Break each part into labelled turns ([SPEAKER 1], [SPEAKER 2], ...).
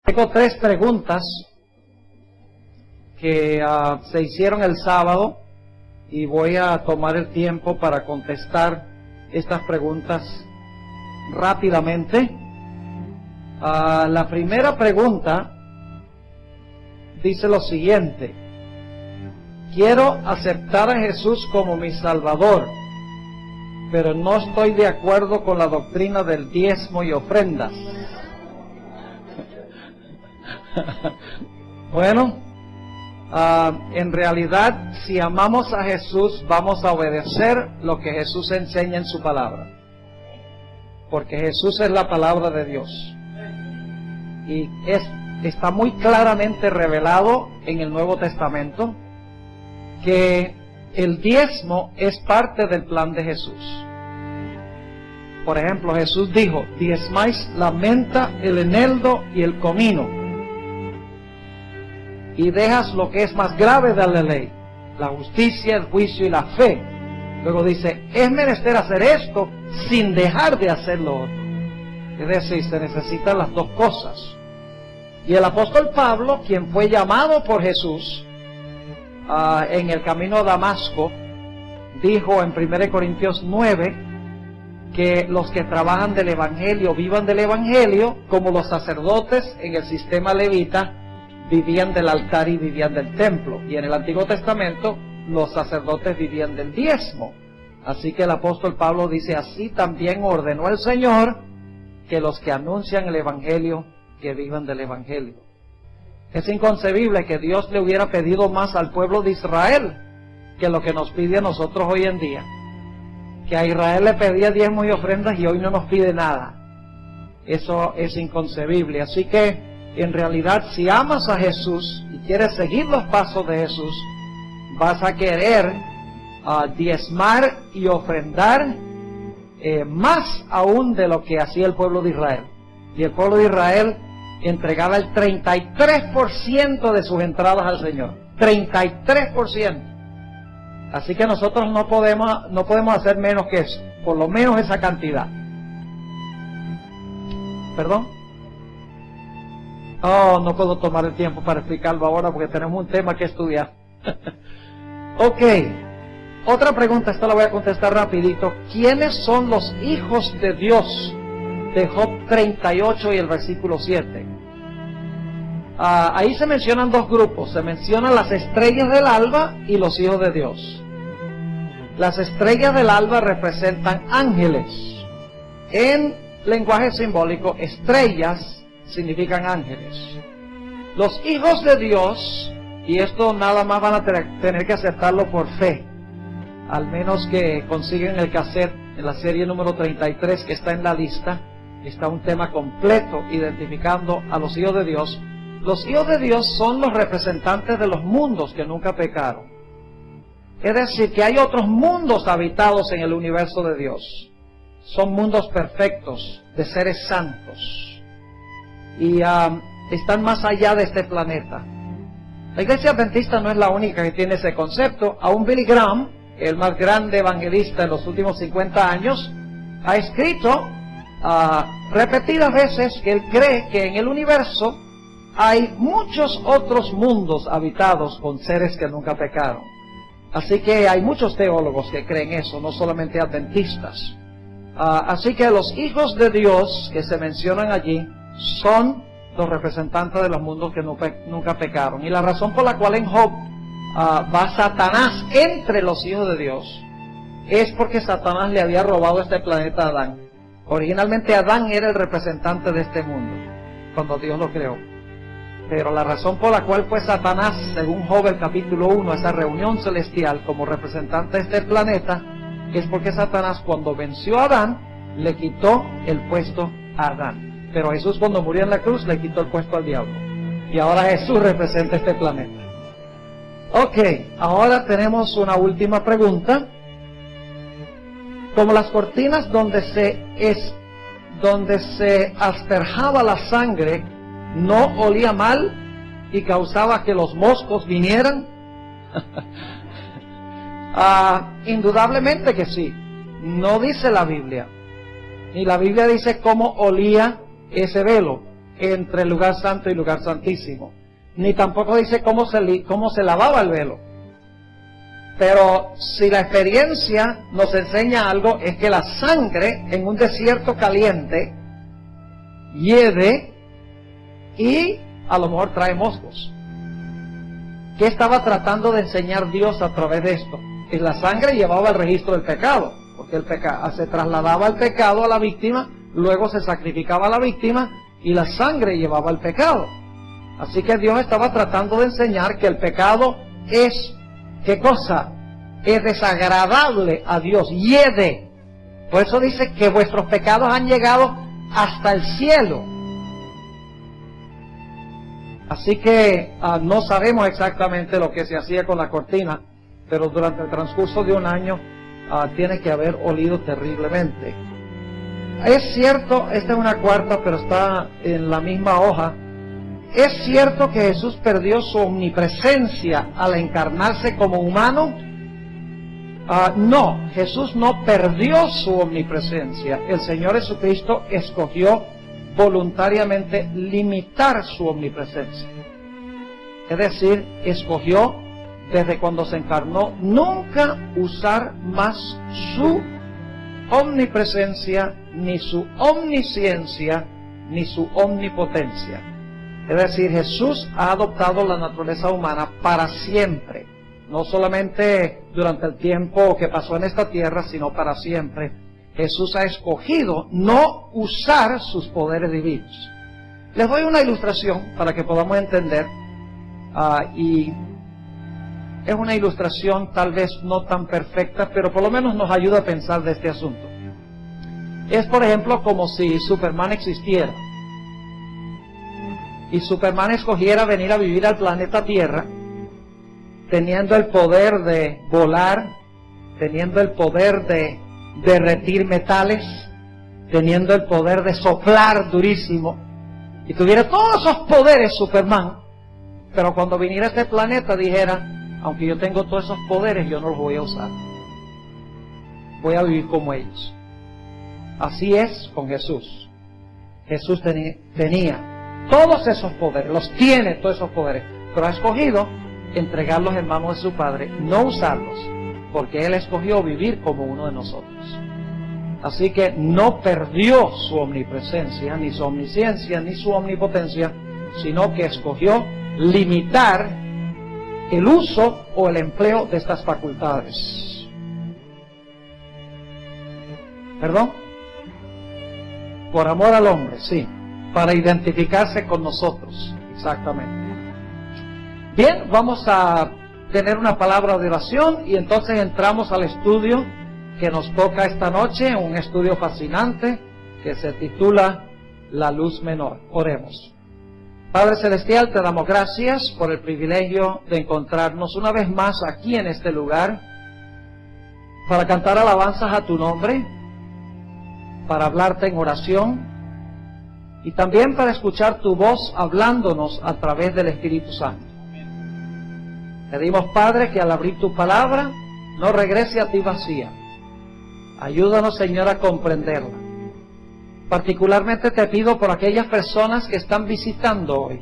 [SPEAKER 1] Tengo 3 preguntas que se hicieron el sábado y voy a tomar el tiempo para contestar estas preguntas rápidamente. La primera pregunta dice lo siguiente: quiero aceptar a Jesús como mi Salvador, pero no estoy de acuerdo con la doctrina del diezmo y ofrendas. Bueno, en realidad, si amamos a Jesús, vamos a obedecer lo que Jesús enseña en su palabra, porque Jesús es la palabra de Dios y está muy claramente revelado en el Nuevo Testamento que el diezmo es parte del plan de Jesús. Por ejemplo, Jesús dijo: diezmáis la menta, el eneldo y el comino, y dejas lo que es más grave de la ley, la justicia, el juicio y la fe. Luego dice: es menester hacer esto sin dejar de hacer lo otro. Es decir, se necesitan las dos cosas. Y el apóstol Pablo, quien fue llamado por Jesús en el camino a Damasco, dijo en 1 Corintios 9 que los que trabajan del Evangelio vivan del Evangelio, como los sacerdotes en el sistema levita vivían del altar y vivían del templo. Y en el Antiguo Testamento los sacerdotes vivían del diezmo. Así que el apóstol Pablo dice: así también ordenó el Señor que los que anuncian el Evangelio, que vivan del Evangelio. Es inconcebible que Dios le hubiera pedido más al pueblo de Israel que lo que nos pide a nosotros hoy en día. Que a Israel le pedía diezmos y ofrendas y hoy no nos pide nada. Eso es inconcebible. Así que en realidad, si amas a Jesús y quieres seguir los pasos de Jesús, vas a querer diezmar y ofrendar más aún de lo que hacía el pueblo de Israel. Y el pueblo de Israel entregaba el 33% de sus entradas al Señor. 33%. Así que nosotros no podemos hacer menos que eso, por lo menos esa cantidad. ¿Perdón? Oh, no puedo tomar el tiempo para explicarlo ahora porque tenemos un tema que estudiar. Ok. Otra pregunta, esta la voy a contestar rapidito. ¿Quiénes son los hijos de Dios? De Job 38 y el versículo 7. Ahí se mencionan 2 grupos. Se mencionan las estrellas del alba y los hijos de Dios. Las estrellas del alba representan ángeles. En lenguaje simbólico, estrellas significan ángeles. Los hijos de Dios, y esto nada más van a tener que aceptarlo por fe, al menos que consiguen el cassette en la serie número 33 que está en la lista. Está un tema completo identificando a los hijos de Dios. Los hijos de Dios son los representantes de los mundos que nunca pecaron. Es decir, que hay otros mundos habitados en el universo de Dios. Son mundos perfectos, de seres santos. Y están más allá de este planeta. La Iglesia Adventista no es la única que tiene ese concepto. Aún Billy Graham, el más grande evangelista en los últimos 50 años, ha escrito repetidas veces que él cree que en el universo hay muchos otros mundos habitados con seres que nunca pecaron. Así que hay muchos teólogos que creen eso, no solamente adventistas. Así que los hijos de Dios que se mencionan allí son los representantes de los mundos que nunca pecaron. Y la razón por la cual en Job va Satanás entre los hijos de Dios es porque Satanás le había robado este planeta a Adán. Originalmente Adán era el representante de este mundo cuando Dios lo creó. Pero la razón por la cual fue Satanás, según Job el capítulo 1, esa reunión celestial como representante de este planeta, es porque Satanás, cuando venció a Adán, le quitó el puesto a Adán. Pero Jesús, cuando murió en la cruz, le quitó el puesto al diablo. Y ahora Jesús representa este planeta. Ok, ahora tenemos una última pregunta. Como las cortinas donde se asperjaba la sangre no olía mal y causaba que los moscos vinieran. Indudablemente que sí. No dice la Biblia. Ni la Biblia dice cómo olía ese velo. entre el lugar santo y el lugar santísimo. Ni tampoco dice cómo se lavaba el velo. Pero si la experiencia nos enseña algo, es que la sangre en un desierto caliente hiede y a lo mejor trae moscos. ¿Qué estaba tratando de enseñar Dios a través de esto? Que la sangre llevaba el registro del pecado, porque se trasladaba el pecado a la víctima, luego se sacrificaba a la víctima y la sangre llevaba el pecado. Así que Dios estaba tratando de enseñar que el pecado es, ¿qué cosa? Es desagradable a Dios, hiede. Por eso dice que vuestros pecados han llegado hasta el cielo. Así que no sabemos exactamente lo que se hacía con la cortina, pero durante el transcurso de un año tiene que haber olido terriblemente. Es cierto, esta es una cuarta, pero está en la misma hoja. ¿Es cierto que Jesús perdió su omnipresencia al encarnarse como humano? No, Jesús no perdió su omnipresencia. El Señor Jesucristo escogió voluntariamente limitar su omnipresencia. Es decir, escogió desde cuando se encarnó nunca usar más su omnipresencia, ni su omnisciencia, ni su omnipotencia. Es decir, Jesús ha adoptado la naturaleza humana para siempre, no solamente durante el tiempo que pasó en esta tierra, sino para siempre. Jesús ha escogido no usar sus poderes divinos. Les doy una ilustración para que podamos entender, y es una ilustración tal vez no tan perfecta, pero por lo menos nos ayuda a pensar de este asunto. Es, por ejemplo, como si Superman existiera y Superman escogiera venir a vivir al planeta Tierra, teniendo el poder de volar, teniendo el poder de derretir metales, teniendo el poder de soplar durísimo, y tuviera todos esos poderes Superman, pero cuando viniera a este planeta dijera: aunque yo tengo todos esos poderes, yo no los voy a usar, voy a vivir como ellos. Así es con Jesús. Jesús tenía todos esos poderes, los tiene todos esos poderes, pero ha escogido entregarlos en manos de su Padre, no usarlos, porque Él escogió vivir como uno de nosotros. Así que no perdió su omnipresencia, ni su omnisciencia, ni su omnipotencia, sino que escogió limitar el uso o el empleo de estas facultades. ¿Perdón? Por amor al hombre, sí, para identificarse con nosotros, exactamente. Bien, vamos a tener una palabra de oración y entonces entramos al estudio que nos toca esta noche, un estudio fascinante que se titula La Luz Menor. Oremos. Padre Celestial, te damos gracias por el privilegio de encontrarnos una vez más aquí en este lugar para cantar alabanzas a tu nombre, para hablarte en oración y también para escuchar tu voz hablándonos a través del Espíritu Santo. Pedimos, Padre, que al abrir tu palabra no regrese a ti vacía. Ayúdanos, Señor, a comprenderla. Particularmente te pido por aquellas personas que están visitando hoy.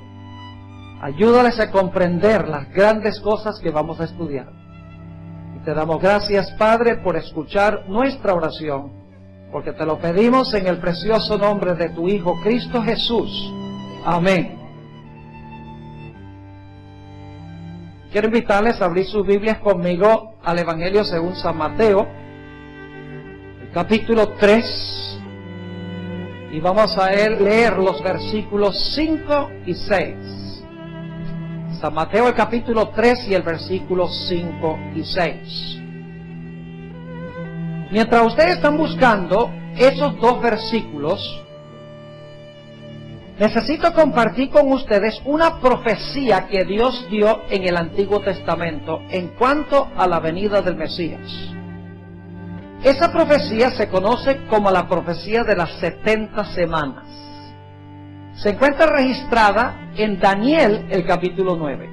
[SPEAKER 1] Ayúdales a comprender las grandes cosas que vamos a estudiar. Y te damos gracias, Padre, por escuchar nuestra oración, porque te lo pedimos en el precioso nombre de tu Hijo Cristo Jesús. Amén. Quiero invitarles a abrir sus Biblias conmigo al Evangelio según San Mateo, el capítulo 3, y vamos a leer los versículos 5 y 6. San Mateo, el capítulo 3 y el versículo 5 y 6. Mientras ustedes están buscando esos dos versículos, necesito compartir con ustedes una profecía que Dios dio en el Antiguo Testamento en cuanto a la venida del Mesías. Esa profecía se conoce como la profecía de las 70 semanas. Se encuentra registrada en Daniel, el capítulo 9.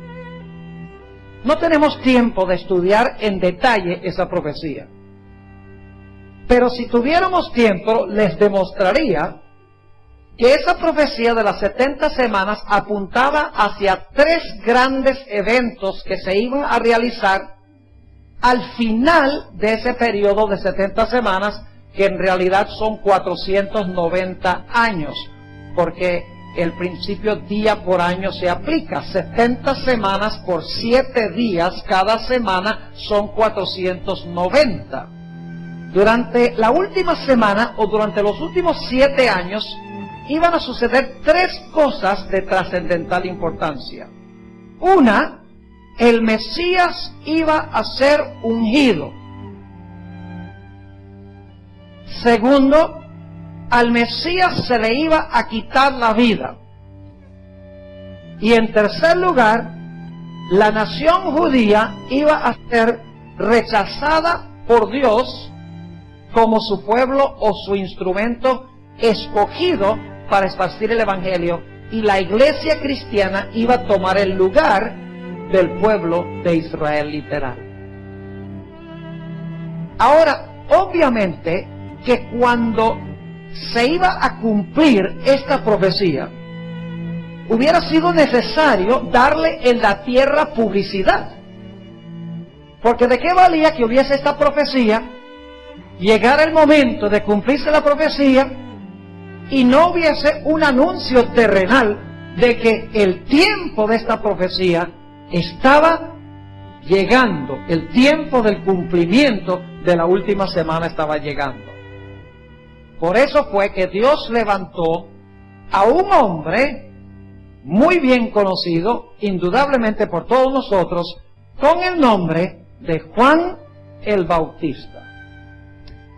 [SPEAKER 1] No tenemos tiempo de estudiar en detalle esa profecía, pero si tuviéramos tiempo les demostraría que esa profecía de las 70 semanas apuntaba hacia 3 grandes eventos que se iban a realizar al final de ese periodo de 70 semanas, que en realidad son 490 años, porque el principio día por año se aplica. 70 semanas por 7 días cada semana son 490. Durante la última semana o durante los últimos 7 años iban a suceder 3 cosas de trascendental importancia. Una, el Mesías iba a ser ungido. Segundo, al Mesías se le iba a quitar la vida. Y en tercer lugar, la nación judía iba a ser rechazada por Dios como su pueblo o su instrumento escogido para esparcir el Evangelio, y la iglesia cristiana iba a tomar el lugar del pueblo de Israel literal. Ahora, obviamente que cuando se iba a cumplir esta profecía, hubiera sido necesario darle en la tierra publicidad. Porque ¿de qué valía que hubiese esta profecía, llegara el momento de cumplirse la profecía y no hubiese un anuncio terrenal de que el tiempo de esta profecía estaba llegando, el tiempo del cumplimiento de la última semana estaba llegando? Por eso fue que Dios levantó a un hombre muy bien conocido, indudablemente por todos nosotros, con el nombre de Juan el Bautista.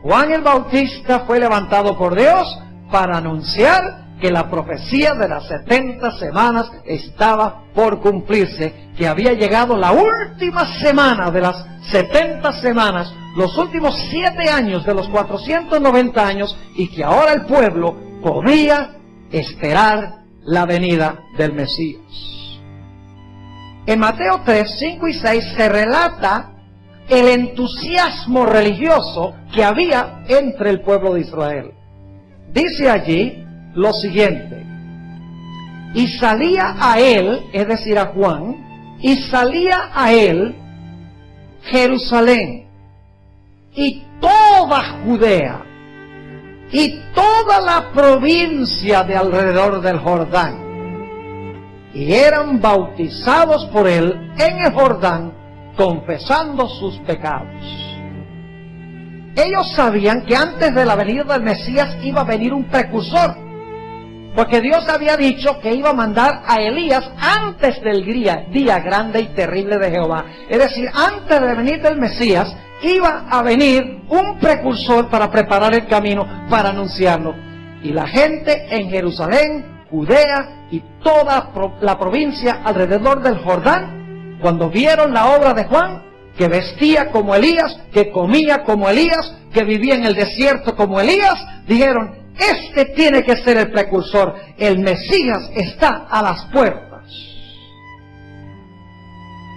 [SPEAKER 1] Juan el Bautista fue levantado por Dios para anunciar que la profecía de las 70 semanas estaba por cumplirse, que había llegado la última semana de las 70 semanas, los últimos 7 años de los 490 años, y que ahora el pueblo podía esperar la venida del Mesías. En Mateo 3, 5 y 6 se relata el entusiasmo religioso que había entre el pueblo de Israel. Dice allí lo siguiente: y salía a él, es decir a Juan, y salía a él Jerusalén y toda Judea y toda la provincia de alrededor del Jordán, y eran bautizados por él en el Jordán, confesando sus pecados. Ellos sabían que antes de la venida del Mesías iba a venir un precursor, porque Dios había dicho que iba a mandar a Elías antes del día grande y terrible de Jehová. Es decir, antes de venir del Mesías iba a venir un precursor para preparar el camino, para anunciarlo. Y la gente en Jerusalén, Judea y toda la provincia alrededor del Jordán, cuando vieron la obra de Juan, que vestía como Elías, que comía como Elías, que vivía en el desierto como Elías, dijeron: este tiene que ser el precursor, el Mesías está a las puertas.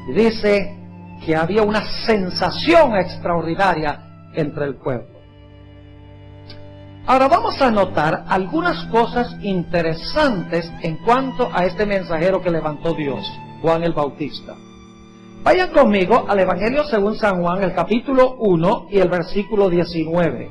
[SPEAKER 1] Y dice que había una sensación extraordinaria entre el pueblo. Ahora vamos a notar algunas cosas interesantes en cuanto a este mensajero que levantó Dios, Juan el Bautista. Vayan conmigo al Evangelio según San Juan, el capítulo 1 y el versículo 19.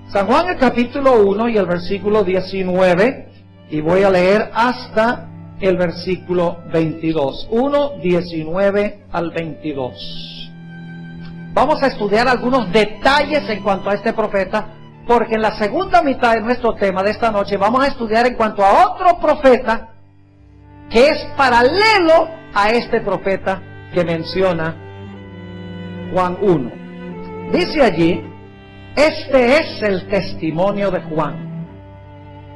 [SPEAKER 1] San Juan, el capítulo 1 y el versículo 19, y voy a leer hasta el versículo 22. 1, 19 al 22. Vamos a estudiar algunos detalles en cuanto a este profeta, porque en la segunda mitad de nuestro tema de esta noche vamos a estudiar en cuanto a otro profeta que es paralelo a este profeta que menciona Juan 1. Dice allí: este es el testimonio de Juan,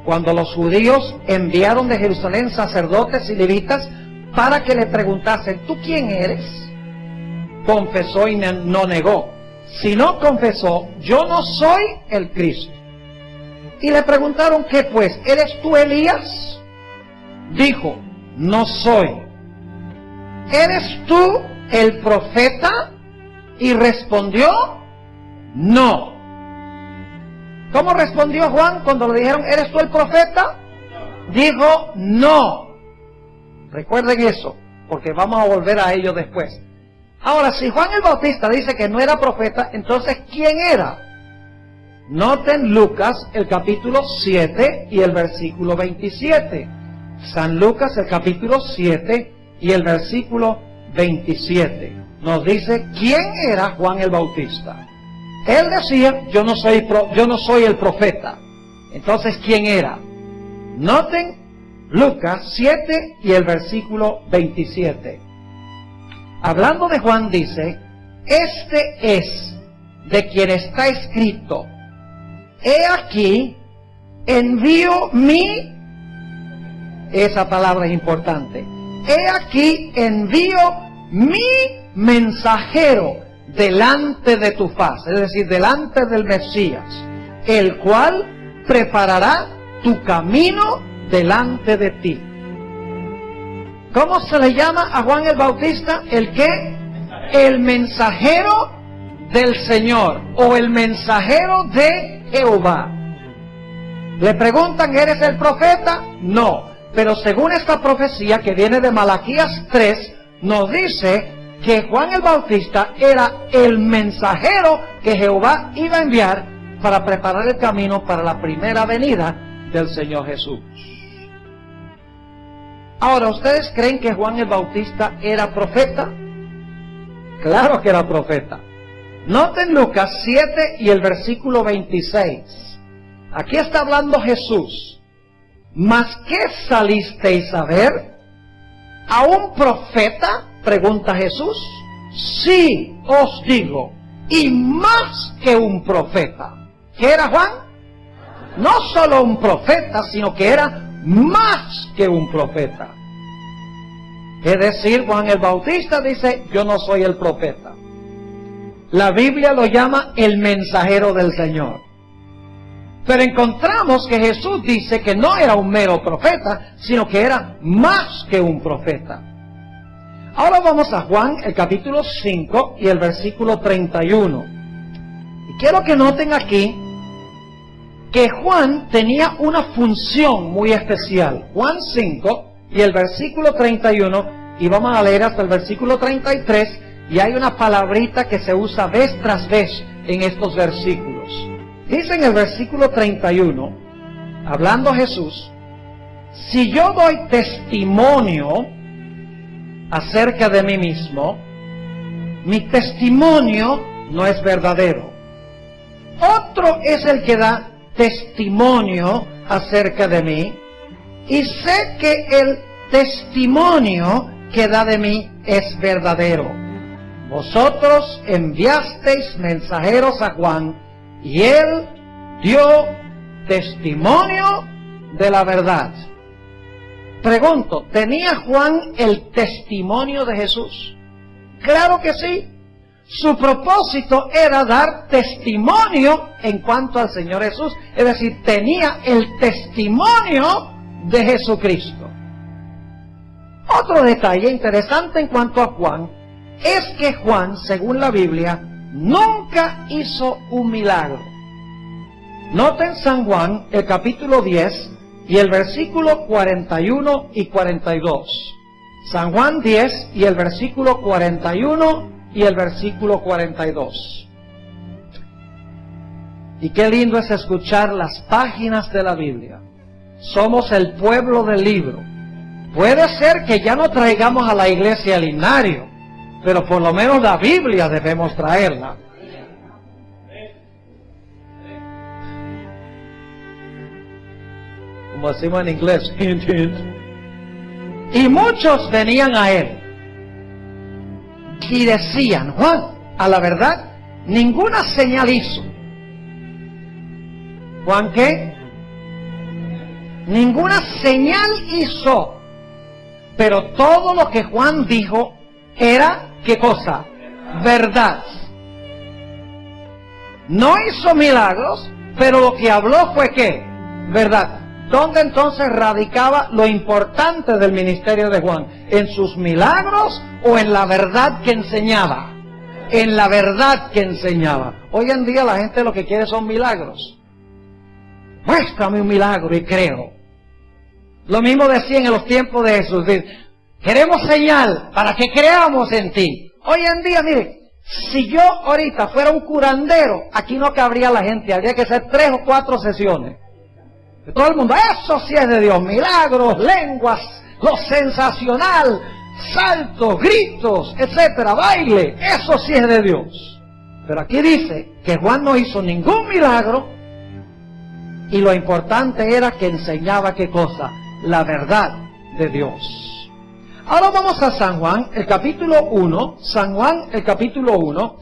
[SPEAKER 1] cuando los judíos enviaron de Jerusalén sacerdotes y levitas para que le preguntasen: ¿tú quién eres? Confesó y no negó. Si no confesó: yo no soy el Cristo. Y le preguntaron: ¿qué pues? ¿Eres tú Elías? Dijo: no soy. ¿Eres tú el profeta? Y respondió: no. ¿Cómo respondió Juan cuando le dijeron, ¿eres tú el profeta? Dijo, no. Recuerden eso, porque vamos a volver a ello después. Ahora, si Juan el Bautista dice que no era profeta, entonces, ¿quién era? Noten Lucas, el capítulo 7 y el versículo 27. San Lucas, el capítulo 7 y el versículo 27. Nos dice quién era Juan el Bautista. Él decía, yo no soy el profeta. Entonces, ¿quién era? Noten Lucas 7 y el versículo 27. Hablando de Juan dice, este es de quien está escrito, he aquí, envío mi, esa palabra es importante, he aquí, envío mi mensajero delante de tu faz, es decir, delante del Mesías, el cual preparará tu camino delante de ti. ¿Cómo se le llama a Juan el Bautista? ¿El qué? El mensajero del Señor, o el mensajero de Jehová. Le preguntan, ¿eres el profeta? No, pero según esta profecía que viene de Malaquías 3, nos dice que Juan el Bautista era el mensajero que Jehová iba a enviar para preparar el camino para la primera venida del Señor Jesús. Ahora, ¿ustedes creen que Juan el Bautista era profeta? Claro que era profeta. Noten Lucas 7 y el versículo 26. Aquí está hablando Jesús. ¿Mas qué salisteis a ver? ¿A un profeta? Pregunta Jesús. Sí, os digo, y más que un profeta. ¿Qué era Juan? No solo un profeta, sino que era más que un profeta. Es decir, Juan el Bautista dice, yo no soy el profeta. La Biblia lo llama el mensajero del Señor. Pero encontramos que Jesús dice que no era un mero profeta, sino que era más que un profeta. Ahora vamos a Juan, el capítulo 5 y el versículo 31. Y quiero que noten aquí que Juan tenía una función muy especial. Juan 5 y el versículo 31, y vamos a leer hasta el versículo 33, y hay una palabrita que se usa vez tras vez en estos versículos. Dice en el versículo 31, hablando Jesús, si yo doy testimonio acerca de mí mismo, mi testimonio no es verdadero. Otro es el que da testimonio acerca de mí, y sé que el testimonio que da de mí es verdadero. Vosotros enviasteis mensajeros a Juan, y él dio testimonio de la verdad. Pregunto, ¿tenía Juan el testimonio de Jesús? Claro que sí. Su propósito era dar testimonio en cuanto al Señor Jesús. Es decir, tenía el testimonio de Jesucristo. Otro detalle interesante en cuanto a Juan es que Juan, según la Biblia, nunca hizo un milagro. Noten San Juan, el capítulo 10 y el versículo 41 y 42. San Juan 10 y el versículo 41 y el versículo 42. Y qué lindo es escuchar las páginas de la Biblia. Somos el pueblo del libro. Puede ser que ya no traigamos a la iglesia el himnario, pero por lo menos la Biblia debemos traerla. Como decimos en inglés, hint, hint. Y muchos venían a él y decían, Juan, a la verdad, ninguna señal hizo. ¿Juan qué? Ninguna señal hizo. Pero todo lo que Juan dijo era, ¿qué cosa? Verdad. No hizo milagros, pero lo que habló fue ¿qué? Verdad. ¿Dónde entonces radicaba lo importante del ministerio de Juan? ¿En sus milagros o en la verdad que enseñaba? En la verdad que enseñaba. Hoy en día la gente lo que quiere son milagros. muéstrame un milagro y creo. Lo mismo decían en los tiempos de Jesús. Queremos señal para que creamos en ti. Hoy en día, mire, si yo ahorita fuera un curandero, aquí no cabría la gente, habría que hacer 3 o 4 sesiones. De todo el mundo, eso sí es de Dios, milagros, lenguas, lo sensacional, saltos, gritos, etcétera, baile, eso sí es de Dios. Pero aquí dice que Juan no hizo ningún milagro y lo importante era que enseñaba ¿qué cosa? La verdad de Dios. Ahora vamos a San Juan, el capítulo 1, San Juan, el capítulo 1,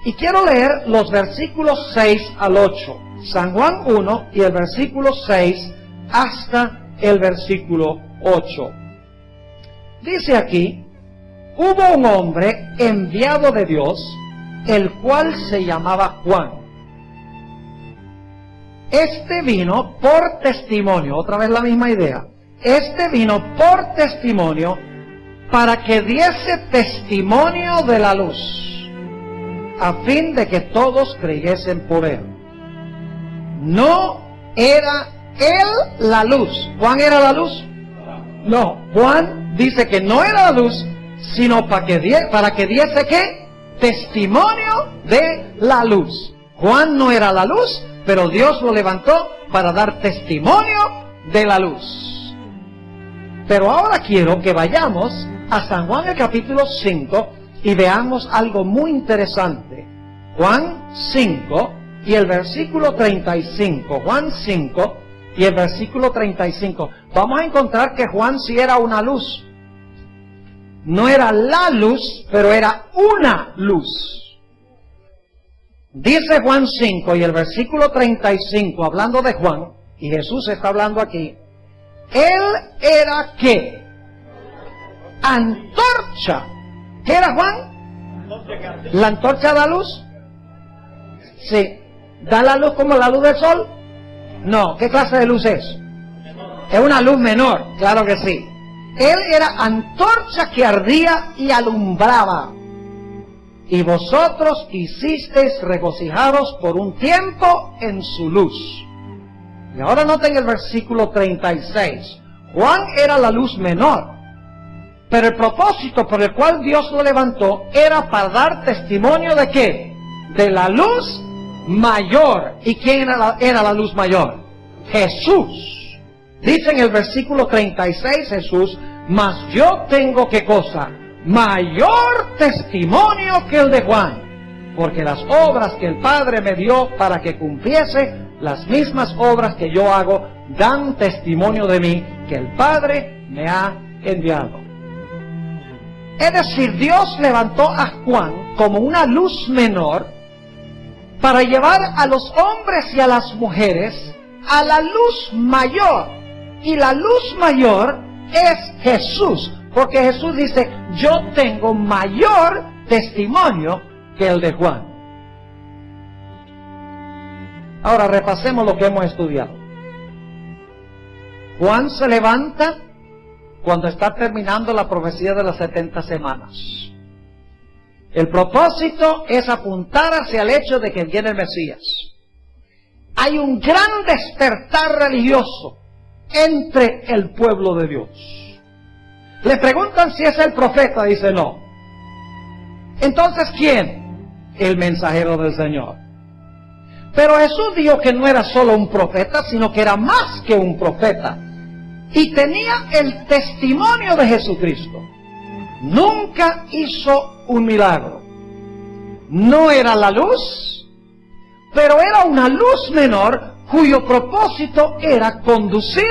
[SPEAKER 1] y quiero leer los versículos 6 al 8. San Juan 1 y el versículo 6 hasta el versículo 8. Dice aquí, hubo un hombre enviado de Dios, el cual se llamaba Juan. Este vino por testimonio, otra vez la misma idea. Este vino por testimonio para que diese testimonio de la luz, a fin de que todos creyesen por él. No era él la luz. ¿Juan era la luz? No, Juan dice que no era la luz, sino para que diese ¿qué? Testimonio de la luz. Juan no era la luz, pero Dios lo levantó para dar testimonio de la luz. Pero ahora quiero que vayamos a San Juan el capítulo 5 y veamos algo muy interesante. Juan 5 y el versículo 35. Juan 5 y el versículo 35. Vamos a encontrar que Juan sí era una luz. No era la luz, pero era una luz. Dice Juan 5 y el versículo 35, hablando de Juan, y Jesús está hablando aquí, él era ¿qué? Antorcha. ¿Qué era Juan? ¿La antorcha da luz? Sí. ¿Da la luz como la luz del sol? No. ¿Qué clase de luz es? Es una luz menor, claro que sí. Él era antorcha que ardía y alumbraba. Y vosotros hicisteis regocijados por un tiempo en su luz. Y ahora noten el versículo 36. Juan era la luz menor, pero el propósito por el cual Dios lo levantó era para dar testimonio ¿de qué? De la luz mayor. ¿Y quién era la luz mayor? Jesús. Dice en el versículo 36 Jesús, mas yo tengo ¿qué cosa? Mayor testimonio que el de Juan, porque las obras que el Padre me dio para que cumpliese, las mismas obras que yo hago, dan testimonio de mí, que el Padre me ha enviado. Es decir, Dios levantó a Juan como una luz menor para llevar a los hombres y a las mujeres a la luz mayor. Y la luz mayor es Jesús. Porque Jesús dice, yo tengo mayor testimonio que el de Juan. Ahora repasemos lo que hemos estudiado. Juan se levanta cuando está terminando la profecía de las 70 semanas. El propósito es apuntar hacia el hecho de que viene el Mesías. Hay un gran despertar religioso entre el pueblo de Dios. Le preguntan si es el profeta, dice no. Entonces, ¿quién? El mensajero del Señor. Pero Jesús dijo que no era solo un profeta, sino que era más que un profeta. Y tenía el testimonio de Jesucristo. Nunca hizo un milagro. No era la luz, pero era una luz menor cuyo propósito era conducir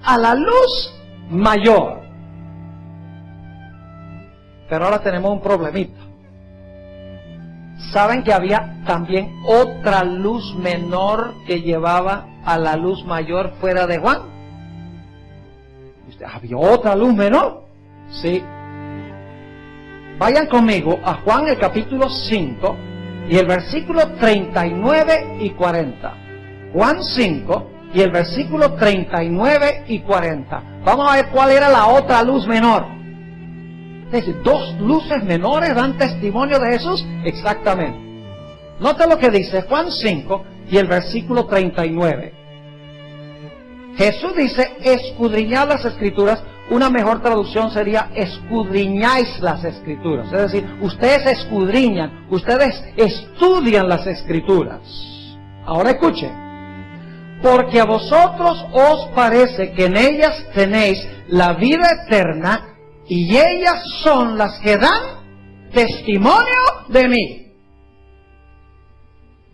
[SPEAKER 1] a la luz mayor. Pero ahora tenemos un problemita. ¿Saben que había también otra luz menor que llevaba a la luz mayor fuera de Juan? ¿Había otra luz menor? Sí. Vayan conmigo a Juan el capítulo 5 y el versículo 39 y 40. Juan 5 y el versículo 39 y 40. Vamos a ver cuál era la otra luz menor. Es decir, dos luces menores dan testimonio de Jesús. Exactamente. Nota lo que dice Juan 5 y el versículo 39. Jesús dice, escudriñad las Escrituras. Una mejor traducción sería, escudriñáis las Escrituras. Es decir, ustedes escudriñan, ustedes estudian las Escrituras. Ahora escuchen. Porque a vosotros os parece que en ellas tenéis la vida eterna, y ellas son las que dan testimonio de mí.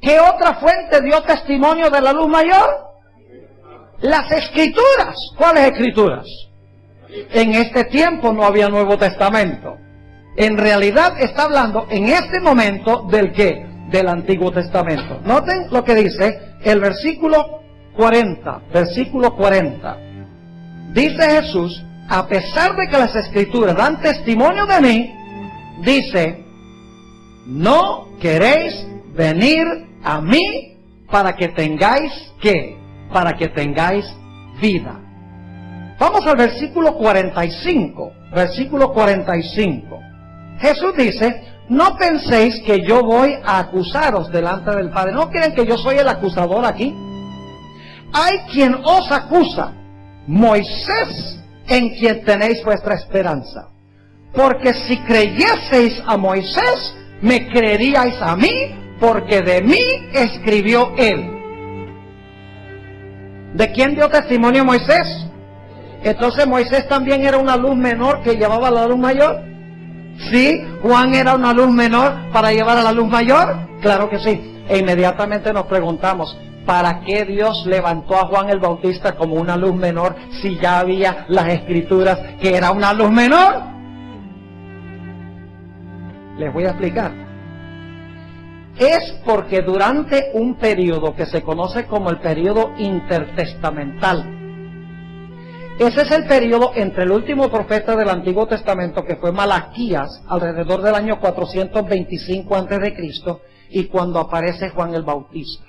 [SPEAKER 1] ¿Qué otra fuente dio testimonio de la luz mayor? Las Escrituras. ¿Cuáles Escrituras? En este tiempo no había Nuevo Testamento. En realidad está hablando en este momento del ¿qué? Del Antiguo Testamento. Noten lo que dice el versículo 40. Versículo 40. Dice Jesús, a pesar de que las Escrituras dan testimonio de mí, dice, no queréis venir a mí para que tengáis ¿qué? Para que tengáis vida. Vamos al versículo 45. Versículo 45. Jesús dice, no penséis que yo voy a acusaros delante del Padre. ¿No creen que yo soy el acusador aquí? Hay quien os acusa, Moisés, en quien tenéis vuestra esperanza. Porque si creyeseis a Moisés, me creeríais a mí, porque de mí escribió él. ¿De quién dio testimonio Moisés? Entonces Moisés también era una luz menor que llevaba a la luz mayor. ¿Sí? ¿Juan era una luz menor para llevar a la luz mayor? Claro que sí. E inmediatamente nos preguntamos, ¿para qué Dios levantó a Juan el Bautista como una luz menor si ya había las Escrituras que era una luz menor? Les voy a explicar. Es porque durante un periodo que se conoce como el periodo intertestamental, ese es el periodo entre el último profeta del Antiguo Testamento, que fue Malaquías, alrededor del año 425 a.C., y cuando aparece Juan el Bautista.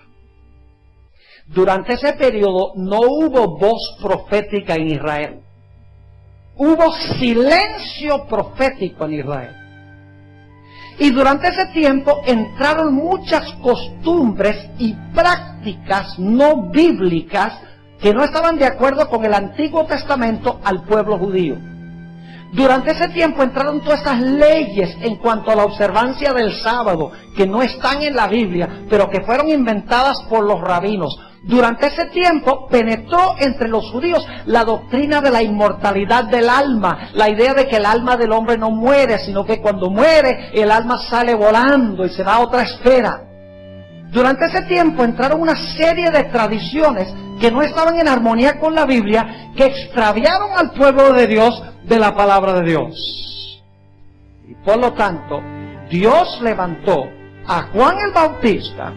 [SPEAKER 1] Durante ese periodo no hubo voz profética en Israel. Hubo silencio profético en Israel. Y durante ese tiempo entraron muchas costumbres y prácticas no bíblicas que no estaban de acuerdo con el Antiguo Testamento al pueblo judío. Durante ese tiempo entraron todas esas leyes en cuanto a la observancia del sábado, que no están en la Biblia, pero que fueron inventadas por los rabinos. Durante ese tiempo penetró entre los judíos la doctrina de la inmortalidad del alma, la idea de que el alma del hombre no muere, sino que cuando muere el alma sale volando y se va a otra esfera. Durante ese tiempo entraron una serie de tradiciones que no estaban en armonía con la Biblia, que extraviaron al pueblo de Dios de la palabra de Dios. Y por lo tanto, Dios levantó a Juan el Bautista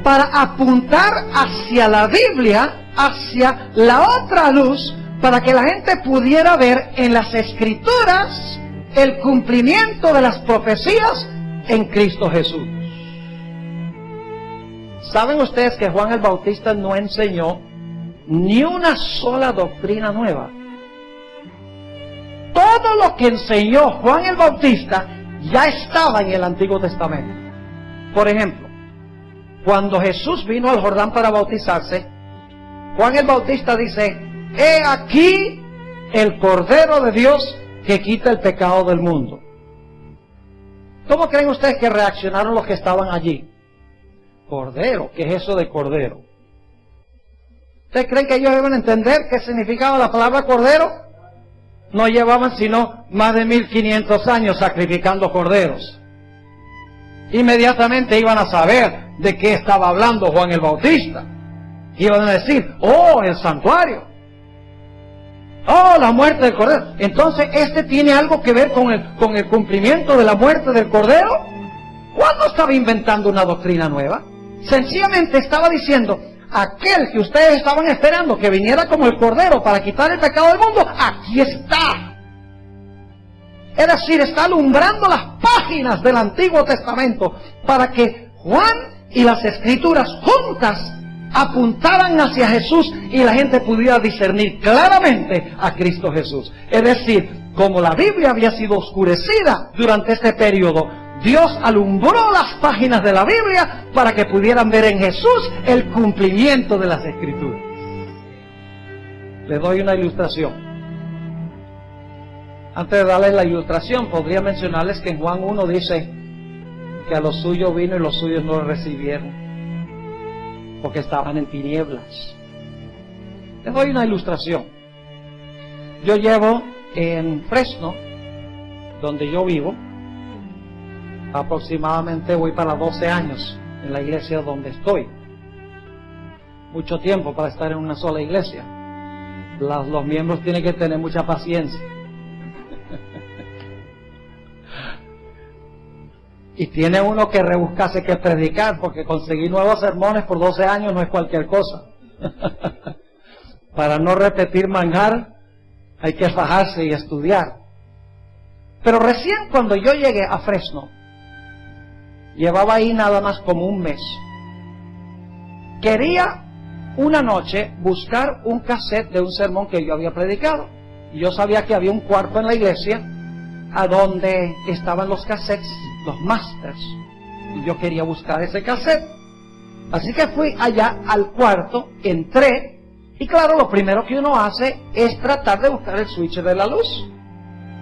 [SPEAKER 1] para apuntar hacia la Biblia, hacia la otra luz, para que la gente pudiera ver en las Escrituras el cumplimiento de las profecías en Cristo Jesús. ¿Saben ustedes que Juan el Bautista no enseñó ni una sola doctrina nueva? Todo lo que enseñó Juan el Bautista ya estaba en el Antiguo Testamento. Por ejemplo, cuando Jesús vino al Jordán para bautizarse, Juan el Bautista dice, he aquí el Cordero de Dios que quita el pecado del mundo. ¿Cómo creen ustedes que reaccionaron los que estaban allí? Cordero, ¿qué es eso de cordero? ¿Ustedes creen que ellos iban a entender qué significaba la palabra cordero? No llevaban sino más de 1500 años sacrificando corderos. Inmediatamente iban a saber de qué estaba hablando Juan el Bautista. Iban a decir, oh, el santuario. Oh, la muerte del cordero. Entonces, ¿este tiene algo que ver con el cumplimiento de la muerte del cordero? Juan no estaba inventando una doctrina nueva. Sencillamente estaba diciendo, aquel que ustedes estaban esperando que viniera como el cordero para quitar el pecado del mundo, aquí está. Es decir, está alumbrando las páginas del Antiguo Testamento para que Juan y las Escrituras juntas apuntaran hacia Jesús y la gente pudiera discernir claramente a Cristo Jesús. Es decir, como la Biblia había sido oscurecida durante este periodo, Dios alumbró las páginas de la Biblia para que pudieran ver en Jesús el cumplimiento de las Escrituras. Les doy una ilustración. Antes de darles la ilustración, podría mencionarles que en Juan 1 dice que a los suyos vino y los suyos no lo recibieron, porque estaban en tinieblas. Les doy una ilustración. Yo llevo en Fresno, donde yo vivo, aproximadamente voy para 12 años en la iglesia donde estoy. Mucho tiempo para estar en una sola iglesia. Los miembros tienen que tener mucha paciencia. Y tiene uno que rebuscarse que predicar, porque conseguir nuevos sermones por 12 años no es cualquier cosa. Para no repetir manjar, hay que fajarse y estudiar. Pero recién cuando yo llegué a Fresno, llevaba ahí nada más como un mes. Quería una noche buscar un cassette de un sermón que yo había predicado. Y yo sabía que había un cuarto en la iglesia a donde estaban los cassettes, los masters. Y yo quería buscar ese cassette. Así que fui allá al cuarto, entré, y claro, lo primero que uno hace es tratar de buscar el switch de la luz.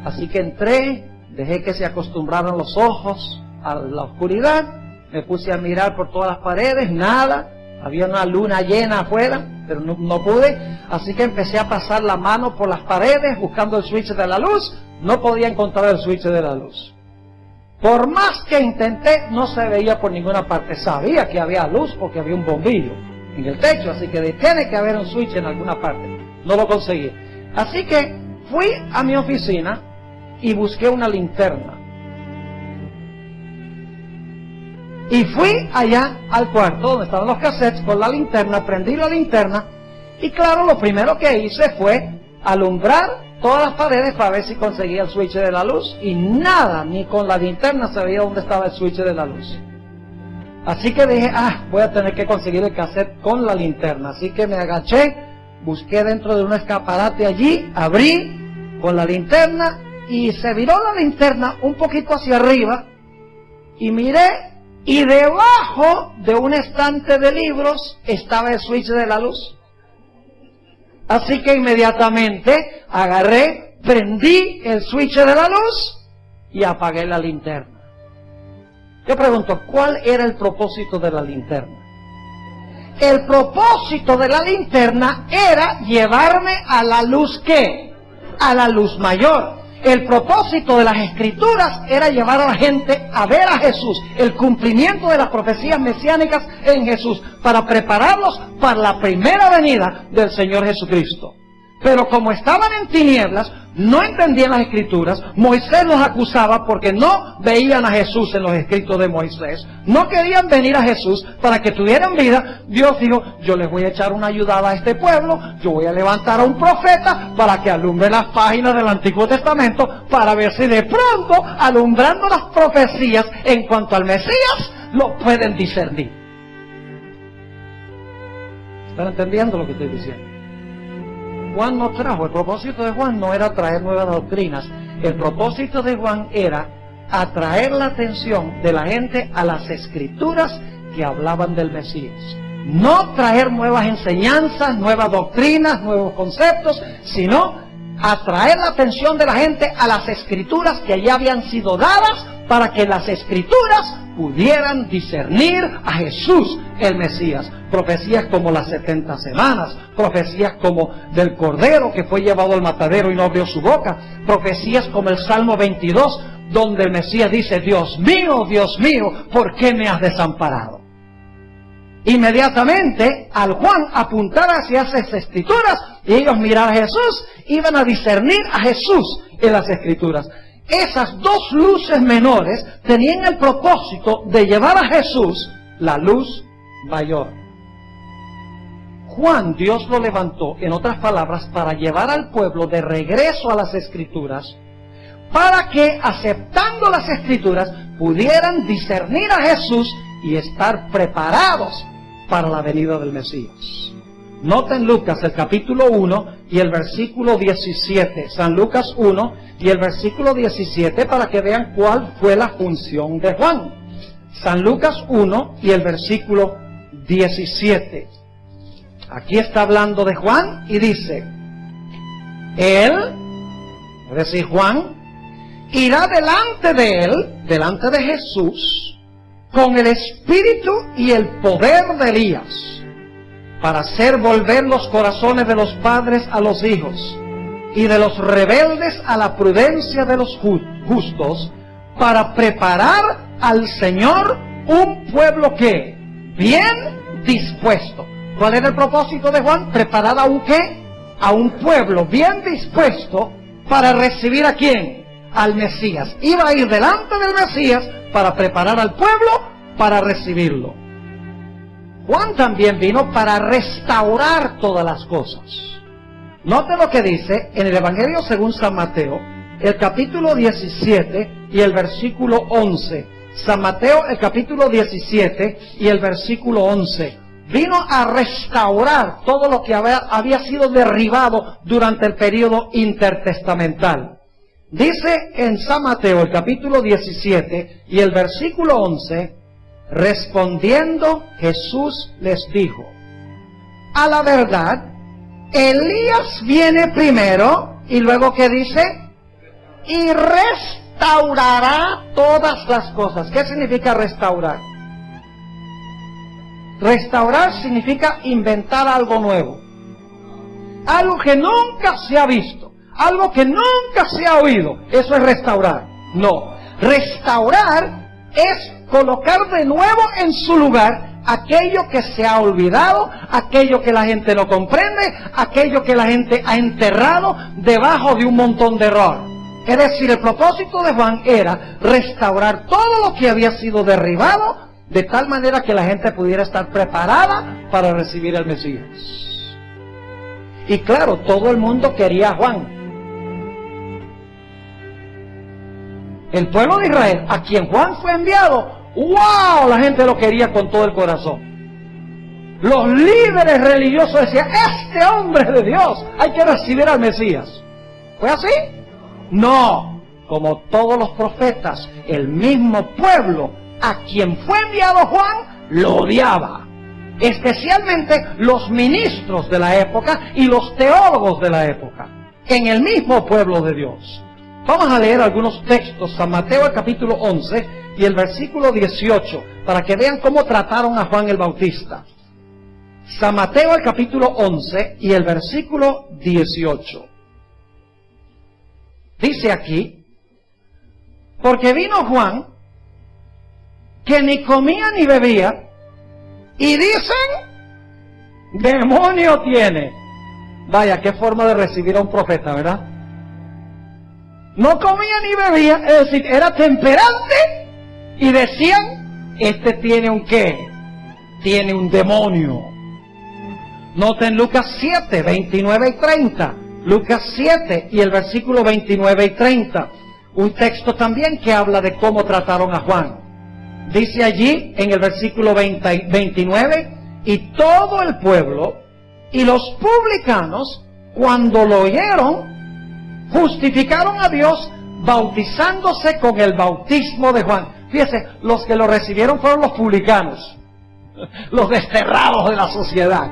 [SPEAKER 1] Así que entré, dejé que se acostumbraran los ojos a la oscuridad, me puse a mirar por todas las paredes, nada, había una luna llena afuera, pero no pude, así que empecé a pasar la mano por las paredes buscando el switch de la luz, no podía encontrar el switch de la luz. Por más que intenté, no se veía por ninguna parte. Sabía que había luz porque había un bombillo en el techo, así que tiene que haber un switch en alguna parte. No lo conseguí. Así que fui a mi oficina y busqué una linterna. Y fui allá al cuarto donde estaban los cassettes con la linterna, prendí la linterna y claro, lo primero que hice fue alumbrar todas las paredes para ver si conseguía el switch de la luz y nada, ni con la linterna se veía dónde estaba el switch de la luz. Así que dije, voy a tener que conseguir el cassette con la linterna. Así que me agaché, busqué dentro de un escaparate allí, abrí con la linterna y se viró la linterna un poquito hacia arriba y miré y debajo de un estante de libros estaba el switch de la luz. Así que inmediatamente agarré, prendí el switch de la luz y apagué la linterna. Yo pregunto, ¿cuál era el propósito de la linterna? El propósito de la linterna era llevarme a la luz ¿qué? A la luz mayor. El propósito de las Escrituras era llevar a la gente a ver a Jesús, el cumplimiento de las profecías mesiánicas en Jesús, para prepararlos para la primera venida del Señor Jesucristo. Pero como estaban en tinieblas, no entendían las Escrituras, Moisés los acusaba porque no veían a Jesús en los escritos de Moisés, no querían venir a Jesús para que tuvieran vida. Dios dijo, yo les voy a echar una ayudada a este pueblo, yo voy a levantar a un profeta para que alumbre las páginas del Antiguo Testamento, para ver si de pronto, alumbrando las profecías en cuanto al Mesías, lo pueden discernir. ¿Están entendiendo lo que estoy diciendo? Juan no trajo, el propósito de Juan no era traer nuevas doctrinas, el propósito de Juan era atraer la atención de la gente a las Escrituras que hablaban del Mesías. No traer nuevas enseñanzas, nuevas doctrinas, nuevos conceptos, sino atraer la atención de la gente a las Escrituras que ya habían sido dadas para que las Escrituras pudieran discernir a Jesús el Mesías. Profecías como las 70 semanas, profecías como del Cordero que fue llevado al matadero y no abrió su boca, profecías como el Salmo 22, donde el Mesías dice, Dios mío, ¿por qué me has desamparado? Inmediatamente, al Juan apuntar hacia esas Escrituras y ellos mirar a Jesús, iban a discernir a Jesús en las Escrituras. Esas dos luces menores tenían el propósito de llevar a Jesús la luz mayor. Juan, Dios lo levantó, en otras palabras, para llevar al pueblo de regreso a las Escrituras, para que, aceptando las Escrituras, pudieran discernir a Jesús y estar preparados para la venida del Mesías. Noten Lucas, el capítulo 1 y el versículo 17. San Lucas 1 y el versículo 17 para que vean cuál fue la función de Juan. San Lucas 1 y el versículo 17. Aquí está hablando de Juan y dice, él, es decir, Juan, irá delante de él, delante de Jesús, con el espíritu y el poder de Elías, para hacer volver los corazones de los padres a los hijos, y de los rebeldes a la prudencia de los justos, para preparar al Señor un pueblo que, bien dispuesto. ¿Cuál era el propósito de Juan? Preparar a un qué? A un pueblo bien dispuesto para recibir ¿a quién? Al Mesías. Iba a ir delante del Mesías para preparar al pueblo para recibirlo. Juan también vino para restaurar todas las cosas. Note lo que dice en el Evangelio según San Mateo, el capítulo 17 y el versículo 11. San Mateo, el capítulo 17 y el versículo 11. Vino a restaurar todo lo que había sido derribado durante el período intertestamental. Dice en San Mateo, el capítulo 17 y el versículo 11, respondiendo Jesús les dijo, a la verdad, Elías viene primero, y luego ¿qué dice? Y restaurará todas las cosas. ¿Qué significa restaurar? Restaurar significa inventar algo nuevo, algo que nunca se ha visto, algo que nunca se ha oído. Eso es restaurar. No, restaurar es colocar de nuevo en su lugar aquello que se ha olvidado, aquello que la gente no comprende, aquello que la gente ha enterrado debajo de un montón de error. Es decir, el propósito de Juan era restaurar todo lo que había sido derribado, de tal manera que la gente pudiera estar preparada para recibir al Mesías. Y claro, todo el mundo quería a Juan. El pueblo de Israel, a quien Juan fue enviado, ¡wow!, la gente lo quería con todo el corazón. Los líderes religiosos decían, este hombre de Dios, hay que recibir al Mesías. ¿Fue así? No, como todos los profetas, el mismo pueblo a quien fue enviado Juan lo odiaba, especialmente los ministros de la época y los teólogos de la época, en el mismo pueblo de Dios. Vamos a leer algunos textos, San Mateo el capítulo 11 y el versículo 18, para que vean cómo trataron a Juan el Bautista. San Mateo el capítulo 11 y el versículo 18. Dice aquí, porque vino Juan, que ni comía ni bebía, y dicen, demonio tiene. Vaya, qué forma de recibir a un profeta, ¿verdad? No comía ni bebía, es decir, era temperante, y decían, este tiene un qué, tiene un demonio. Noten Lucas 7, 29 y 30, Lucas 7 y el versículo 29 y 30, un texto también que habla de cómo trataron a Juan. Dice allí en el versículo 29, y todo el pueblo y los publicanos, cuando lo oyeron, justificaron a Dios bautizándose con el bautismo de Juan. Fíjese, los que lo recibieron fueron los publicanos, los desterrados de la sociedad,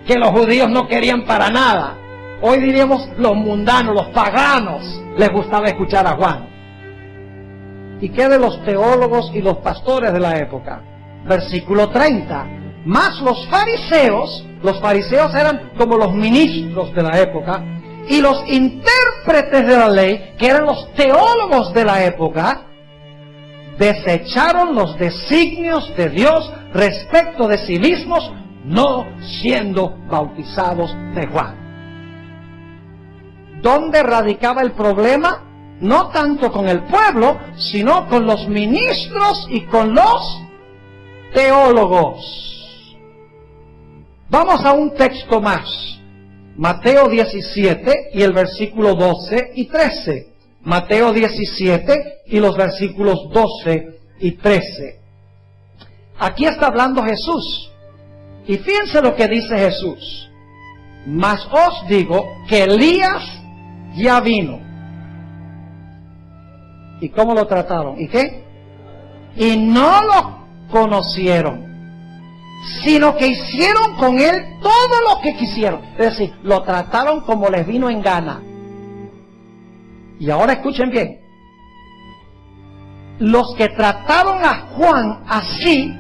[SPEAKER 1] que los judíos no querían para nada. Hoy diríamos los mundanos, los paganos, les gustaba escuchar a Juan. ¿Y qué de los teólogos y los pastores de la época? Versículo 30. Más los fariseos eran como los ministros de la época, y los intérpretes de la ley, que eran los teólogos de la época, desecharon los designios de Dios respecto de sí mismos, no siendo bautizados de Juan. ¿Dónde radicaba el problema? No tanto con el pueblo, sino con los ministros y con los teólogos. Vamos a un texto más. Mateo 17 y el versículo 12 y 13. Mateo 17 y los versículos 12 y 13. Aquí está hablando Jesús. Y fíjense lo que dice Jesús. Mas os digo que Elías ya vino. ¿Y cómo lo trataron? ¿Y qué? Y no lo conocieron, sino que hicieron con él todo lo que quisieron. Es decir, lo trataron como les vino en gana. Y ahora escuchen bien. Los que trataron a Juan así,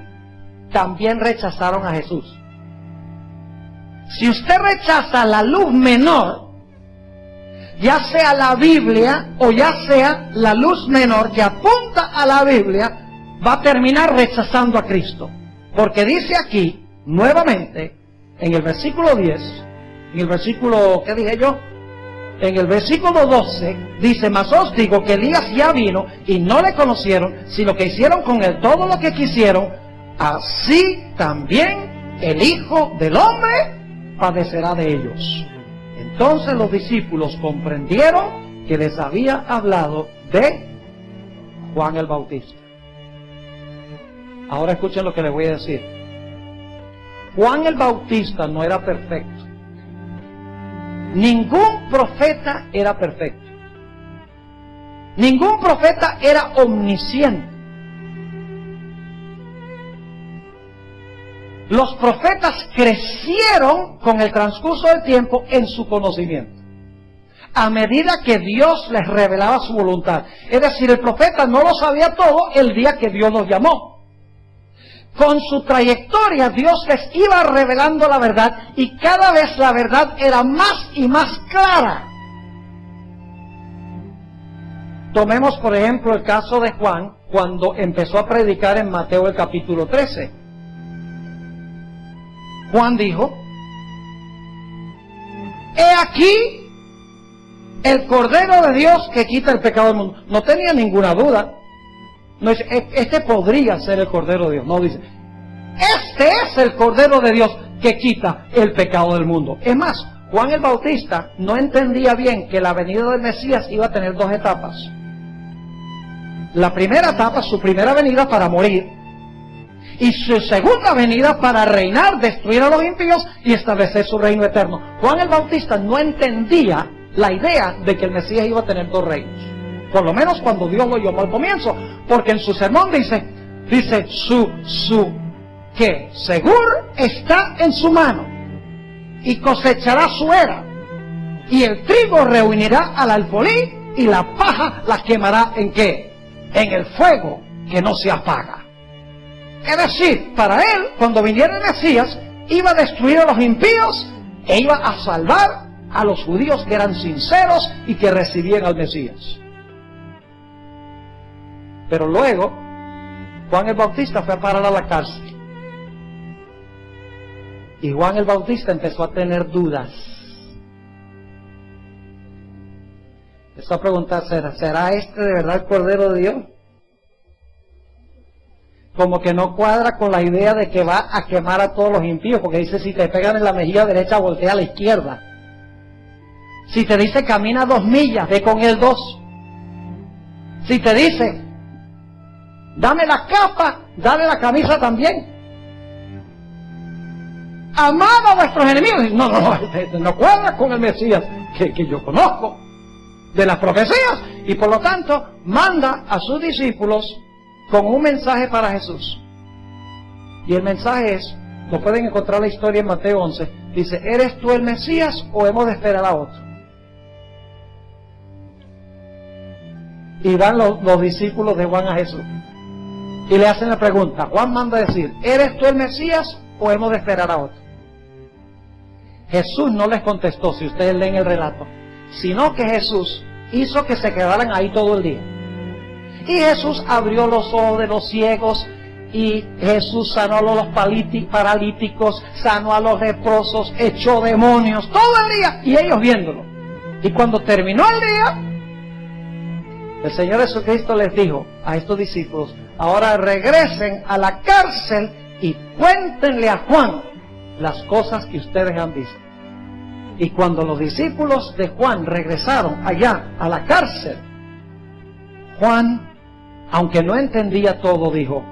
[SPEAKER 1] también rechazaron a Jesús. Si usted rechaza la luz menor, ya sea la Biblia o ya sea la luz menor que apunta a la Biblia, va a terminar rechazando a Cristo. Porque dice aquí, nuevamente, en el versículo 10, en el versículo, ¿qué dije yo? En el versículo 12, dice, mas os digo que Elías ya vino y no le conocieron, sino que hicieron con él todo lo que quisieron, así también el Hijo del Hombre padecerá de ellos. Entonces los discípulos comprendieron que les había hablado de Juan el Bautista. Ahora escuchen lo que les voy a decir. Juan el Bautista no era perfecto. Ningún profeta era perfecto. Ningún profeta era omnisciente. Los profetas crecieron con el transcurso del tiempo en su conocimiento, a medida que Dios les revelaba su voluntad. Es decir, el profeta no lo sabía todo el día que Dios los llamó. Con su trayectoria Dios les iba revelando la verdad y cada vez la verdad era más y más clara. Tomemos por ejemplo el caso de Juan cuando empezó a predicar en Mateo el capítulo 13. Juan dijo, he aquí el Cordero de Dios que quita el pecado del mundo. No tenía ninguna duda. No dice, este podría ser el Cordero de Dios. No, dice, este es el Cordero de Dios que quita el pecado del mundo. Es más, Juan el Bautista no entendía bien que la venida del Mesías iba a tener dos etapas. La primera etapa, su primera venida para morir, y su segunda venida para reinar, destruir a los impíos y establecer su reino eterno. Juan el Bautista no entendía la idea de que el Mesías iba a tener dos reinos. Por lo menos cuando Dios lo llamó al comienzo. Porque en su sermón dice, que seguro está en su mano y cosechará su era. Y el trigo reunirá al alfolí y la paja la quemará ¿en qué? En el fuego que no se apaga. Es decir, para él, cuando viniera el Mesías, iba a destruir a los impíos e iba a salvar a los judíos que eran sinceros y que recibían al Mesías. Pero luego, Juan el Bautista fue a parar a la cárcel. Y Juan el Bautista empezó a tener dudas. Empezó a preguntar, ¿será este de verdad el Cordero de Dios? Como que no cuadra con la idea de que va a quemar a todos los impíos, porque dice, si te pegan en la mejilla derecha, voltea a la izquierda. Si te dice, camina 2 millas, ve con él 2. Si te dice, dame la capa, dale la camisa también. Amad a vuestros enemigos. No cuadra con el Mesías que yo conozco de las profecías. Y por lo tanto, manda a sus discípulos con un mensaje para Jesús. Y el mensaje es, lo pueden encontrar la historia en Mateo 11, dice, ¿eres tú el Mesías o hemos de esperar a otro? Y van los discípulos de Juan a Jesús y le hacen la pregunta. Juan manda a decir, ¿eres tú el Mesías o hemos de esperar a otro? Jesús no les contestó, si ustedes leen el relato, sino que Jesús hizo que se quedaran ahí todo el día. Y Jesús abrió los ojos de los ciegos, y Jesús sanó a los paralíticos, sanó a los leprosos, echó demonios, todo el día, y ellos viéndolo. Y cuando terminó el día, el Señor Jesucristo les dijo a estos discípulos, ahora regresen a la cárcel y cuéntenle a Juan las cosas que ustedes han visto. Y cuando los discípulos de Juan regresaron allá a la cárcel, Juan, aunque no entendía todo, dijo,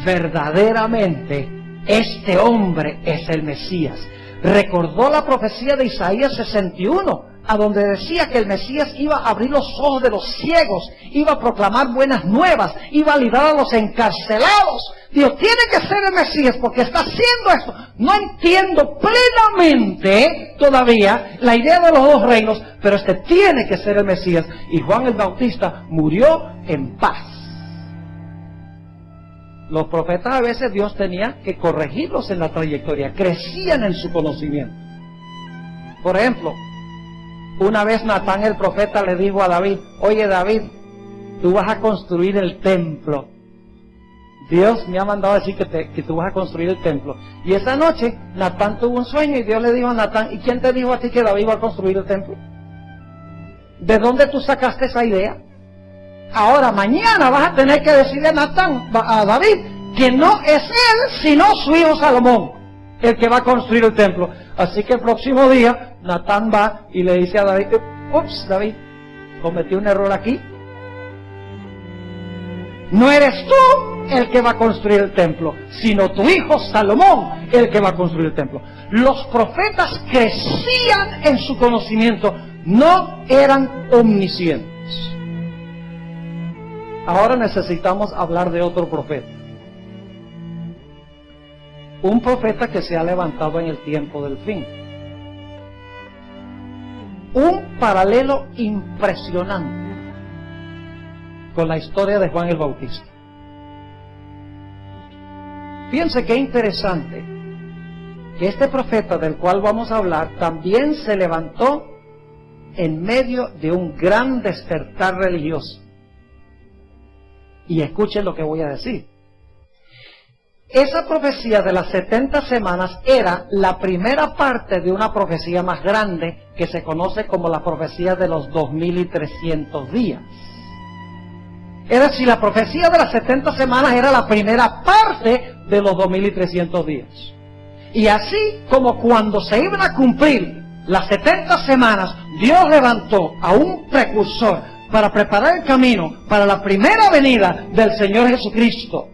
[SPEAKER 1] verdaderamente este hombre es el Mesías. Recordó la profecía de Isaías 61, a donde decía que el Mesías iba a abrir los ojos de los ciegos, iba a proclamar buenas nuevas, iba a librar a los encarcelados, Dios tiene que ser el Mesías porque está haciendo esto. No entiendo plenamente todavía la idea de los dos reinos, pero este tiene que ser el Mesías. Y Juan el Bautista murió en paz. Los profetas a veces Dios tenía que corregirlos en la trayectoria, crecían en su conocimiento. Por ejemplo, una vez Natán el profeta le dijo a David: oye David, tú vas a construir el templo. Dios me ha mandado a decir que tú vas a construir el templo. Y esa noche Natán tuvo un sueño y Dios le dijo a Natán: ¿y quién te dijo a ti que David va a construir el templo? ¿De dónde tú sacaste esa idea? Ahora mañana vas a tener que decirle a David que no es él sino su hijo Salomón el que va a construir el templo. Así que el próximo día Natán va y le dice a David: ups, David, cometí un error aquí. No eres tú el que va a construir el templo, sino tu hijo Salomón el que va a construir el templo. Los profetas crecían en su conocimiento, no eran omniscientes. Ahora necesitamos hablar de otro profeta. Un profeta que se ha levantado en el tiempo del fin. Un paralelo impresionante con la historia de Juan el Bautista. Fíjense qué interesante que este profeta del cual vamos a hablar también se levantó en medio de un gran despertar religioso. Y escuchen lo que voy a decir. Esa profecía de las 70 semanas era la primera parte de una profecía más grande que se conoce como la profecía de los 2300 días. Es decir, la profecía de las 70 semanas era la primera parte de los 2300 días. Y así como cuando se iban a cumplir las 70 semanas, Dios levantó a un precursor para preparar el camino para la primera venida del Señor Jesucristo.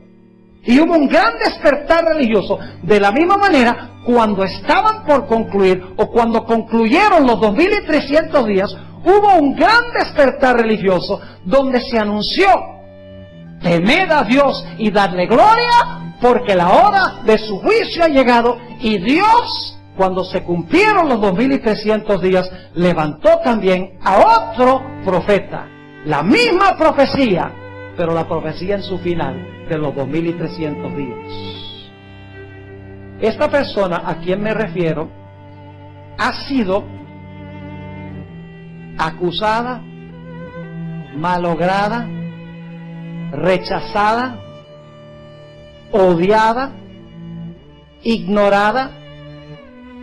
[SPEAKER 1] Y hubo un gran despertar religioso. De la misma manera, cuando estaban por concluir, o cuando concluyeron los 2300 días, hubo un gran despertar religioso, donde se anunció: temed a Dios y dadle gloria, porque la hora de su juicio ha llegado. Y Dios, cuando se cumplieron los 2300 días, levantó también a otro profeta. La misma profecía, pero la profecía en su final de los 2300 días. Esta persona a quien me refiero ha sido acusada, malograda, rechazada, odiada, ignorada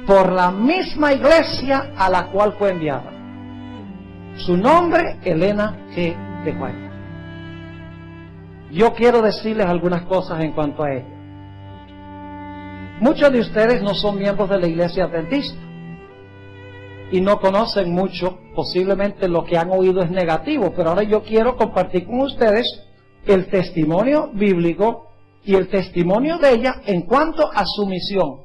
[SPEAKER 1] por la misma iglesia a la cual fue enviada. Su nombre, Elena G. de White. Yo quiero decirles algunas cosas en cuanto a ella. Muchos de ustedes no son miembros de la iglesia adventista y no conocen mucho, posiblemente lo que han oído es negativo, pero ahora yo quiero compartir con ustedes el testimonio bíblico y el testimonio de ella en cuanto a su misión,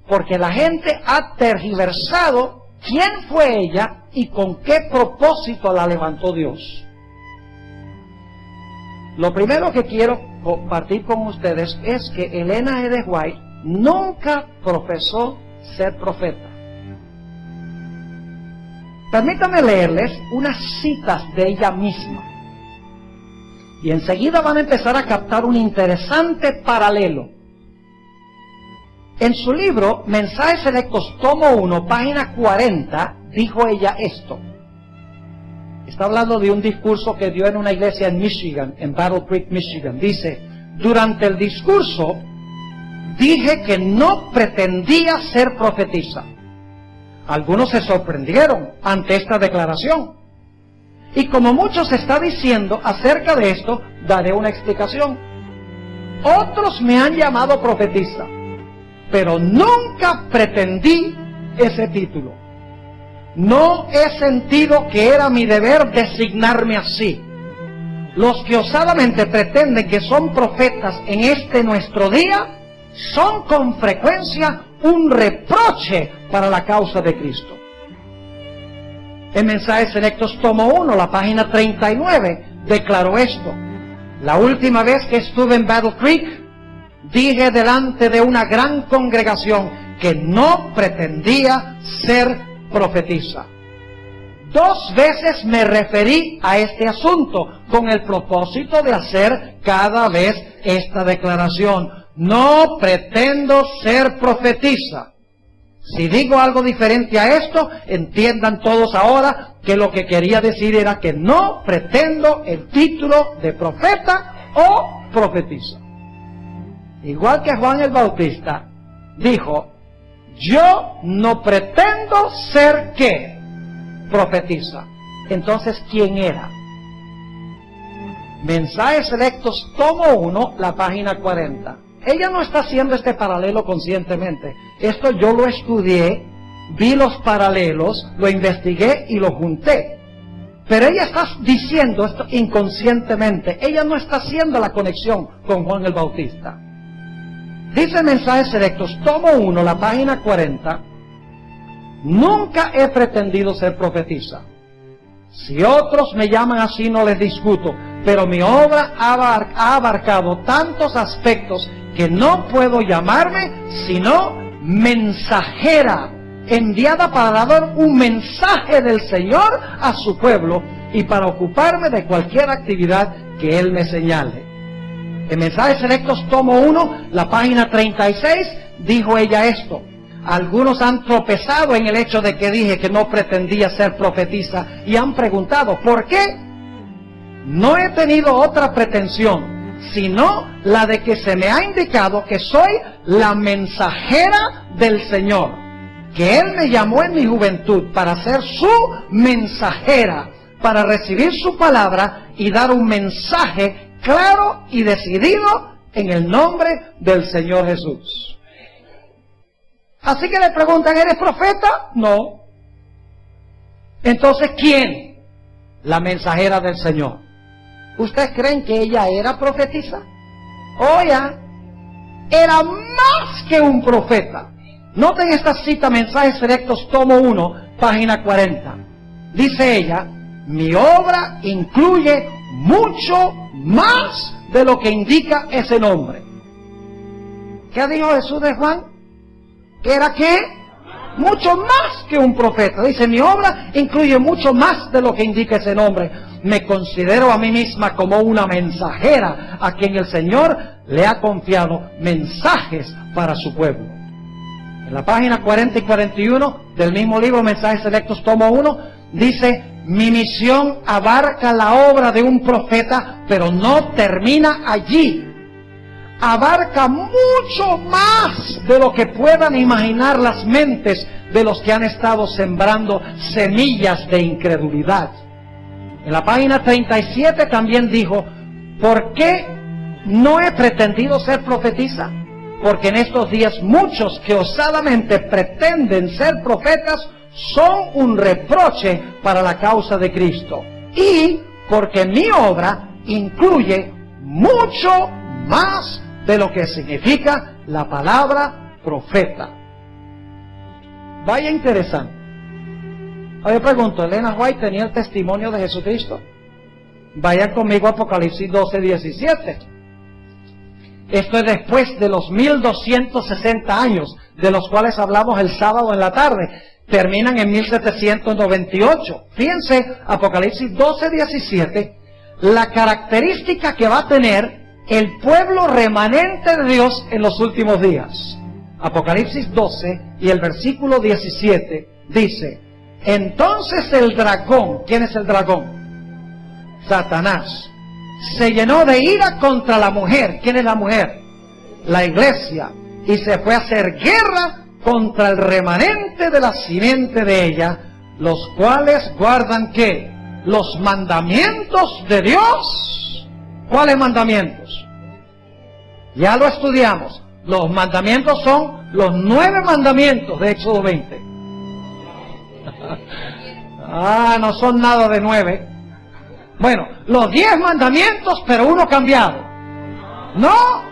[SPEAKER 1] porque la gente ha tergiversado quién fue ella y con qué propósito la levantó Dios. Lo primero que quiero compartir con ustedes es que Elena G. de White nunca profesó ser profeta. Permítanme leerles unas citas de ella misma. Y enseguida van a empezar a captar un interesante paralelo. En su libro, Mensajes Selectos, tomo 1, página 40, dijo ella esto. Está hablando de un discurso que dio en una iglesia en Michigan, en Battle Creek, Michigan. Dice: durante el discurso dije que no pretendía ser profetisa. Algunos se sorprendieron ante esta declaración. Y como mucho se está diciendo acerca de esto, daré una explicación. Otros me han llamado profetisa, pero nunca pretendí ese título. No he sentido que era mi deber designarme así. Los que osadamente pretenden que son profetas en este nuestro día son con frecuencia un reproche para la causa de Cristo. En Mensajes Selectos, tomo 1, la página 39, declaró esto: la última vez que estuve en Battle Creek, dije delante de una gran congregación que no pretendía ser profetisa. 2 veces me referí a este asunto con el propósito de hacer cada vez esta declaración. No pretendo ser profetisa. Si digo algo diferente a esto, entiendan todos ahora que lo que quería decir era que no pretendo el título de profeta o profetisa. Igual que Juan el Bautista dijo, yo no pretendo ser ¿qué? Profetisa. Entonces, ¿quién era? Mensajes Selectos, tomo 1, la página 40. Ella no está haciendo este paralelo conscientemente. Esto yo lo estudié, vi los paralelos, lo investigué y lo junté. Pero ella está diciendo esto inconscientemente. Ella no está haciendo la conexión con Juan el Bautista. Dice Mensajes Selectos, tomo 1, la página 40. Nunca he pretendido ser profetisa. Si otros me llaman así, no les discuto. Pero mi obra ha abarcado tantos aspectos que no puedo llamarme sino mensajera, enviada para dar un mensaje del Señor a su pueblo y para ocuparme de cualquier actividad que Él me señale. En Mensajes Selectos, tomo 1, la página 36, dijo ella esto. Algunos han tropezado en el hecho de que dije que no pretendía ser profetisa y han preguntado, ¿por qué? No he tenido otra pretensión, sino la de que se me ha indicado que soy la mensajera del Señor, que Él me llamó en mi juventud para ser su mensajera, para recibir su palabra y dar un mensaje claro y decidido en el nombre del Señor Jesús. Así que le preguntan, ¿eres profeta? No. Entonces, ¿quién? La mensajera del Señor. ¿Ustedes creen que ella era profetisa? Ella era más que un profeta. Noten esta cita, Mensajes Selectos, tomo 1, página 40. Dice ella, mi obra incluye mucho más de lo que indica ese nombre. ¿Qué dijo Jesús de Juan? ¿Que era qué? Mucho más que un profeta. Dice, mi obra incluye mucho más de lo que indica ese nombre. Me considero a mí misma como una mensajera a quien el Señor le ha confiado mensajes para su pueblo. En la página 40 y 41 del mismo libro, Mensajes Selectos, tomo 1, dice, mi misión abarca la obra de un profeta, pero no termina allí. Abarca mucho más de lo que puedan imaginar las mentes de los que han estado sembrando semillas de incredulidad. En la página 37 también dijo, ¿por qué no he pretendido ser profetisa? Porque en estos días muchos que osadamente pretenden ser profetas son un reproche para la causa de Cristo. Y porque mi obra incluye mucho más de lo que significa la palabra profeta. Vaya interesante. Ahora yo pregunto, ¿Elena White tenía el testimonio de Jesucristo? Vayan conmigo a Apocalipsis 12, 17. Esto es después de los 1260 años, de los cuales hablamos el sábado en la tarde. Terminan en 1798. Fíjense, Apocalipsis 12, 17, la característica que va a tener el pueblo remanente de Dios en los últimos días. Apocalipsis 12 y el versículo 17 dice, entonces el dragón, ¿quién es el dragón? Satanás, se llenó de ira contra la mujer. ¿Quién es la mujer? La iglesia. Y se fue a hacer guerra contra el remanente de la simiente de ella, los cuales guardan ¿qué? Los mandamientos de Dios. ¿Cuáles mandamientos? Ya lo estudiamos. Los mandamientos son los 9 mandamientos de Éxodo 20. No son nada de 9. Bueno, los 10 mandamientos, pero uno cambiado. No.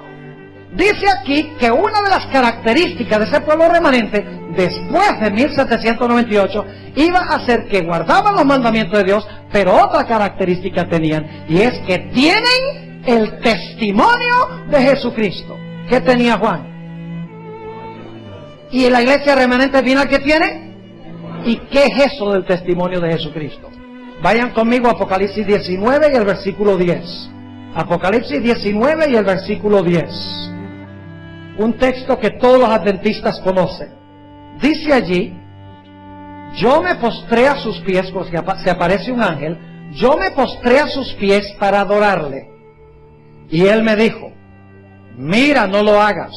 [SPEAKER 1] Dice aquí que una de las características de ese pueblo remanente, después de 1798, iba a ser que guardaban los mandamientos de Dios, pero otra característica tenían, y es que tienen el testimonio de Jesucristo. ¿Qué tenía Juan? ¿Y la iglesia remanente final qué tiene? ¿Y qué es eso del testimonio de Jesucristo? Vayan conmigo a Apocalipsis 19 y el versículo 10. Apocalipsis 19 y el versículo 10. Un texto que todos los adventistas conocen. Dice allí: yo me postré a sus pies, porque se aparece un ángel, yo me postré a sus pies para adorarle. Y él me dijo: mira, no lo hagas.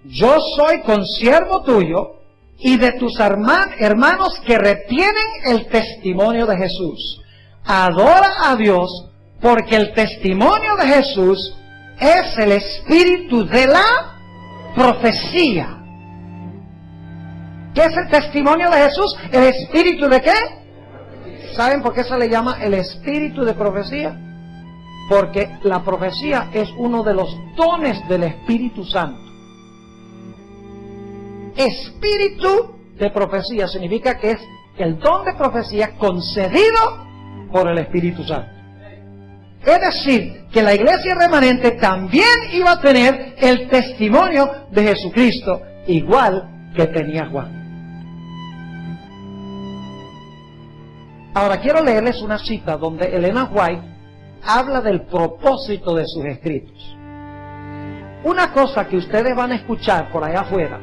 [SPEAKER 1] Yo soy consiervo tuyo y de tus hermanos que retienen el testimonio de Jesús. Adora a Dios, porque el testimonio de Jesús es el espíritu de la profecía. ¿Qué es el testimonio de Jesús? ¿El espíritu de qué? ¿Saben por qué se le llama el espíritu de profecía? Porque la profecía es uno de los dones del Espíritu Santo. Espíritu de profecía significa que es el don de profecía concedido por el Espíritu Santo. Es decir, que la iglesia remanente también iba a tener el testimonio de Jesucristo, igual que tenía Juan. Ahora quiero leerles una cita donde Elena White habla del propósito de sus escritos. Una cosa que ustedes van a escuchar por allá afuera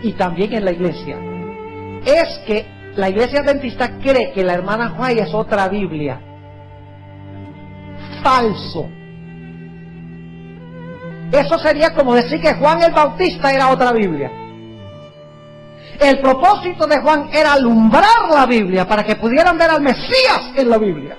[SPEAKER 1] y también en la iglesia es que la iglesia adventista cree que la hermana White es otra Biblia. Falso. Eso sería como decir que Juan el Bautista era otra Biblia. El propósito de Juan era alumbrar la Biblia para que pudieran ver al Mesías en la Biblia,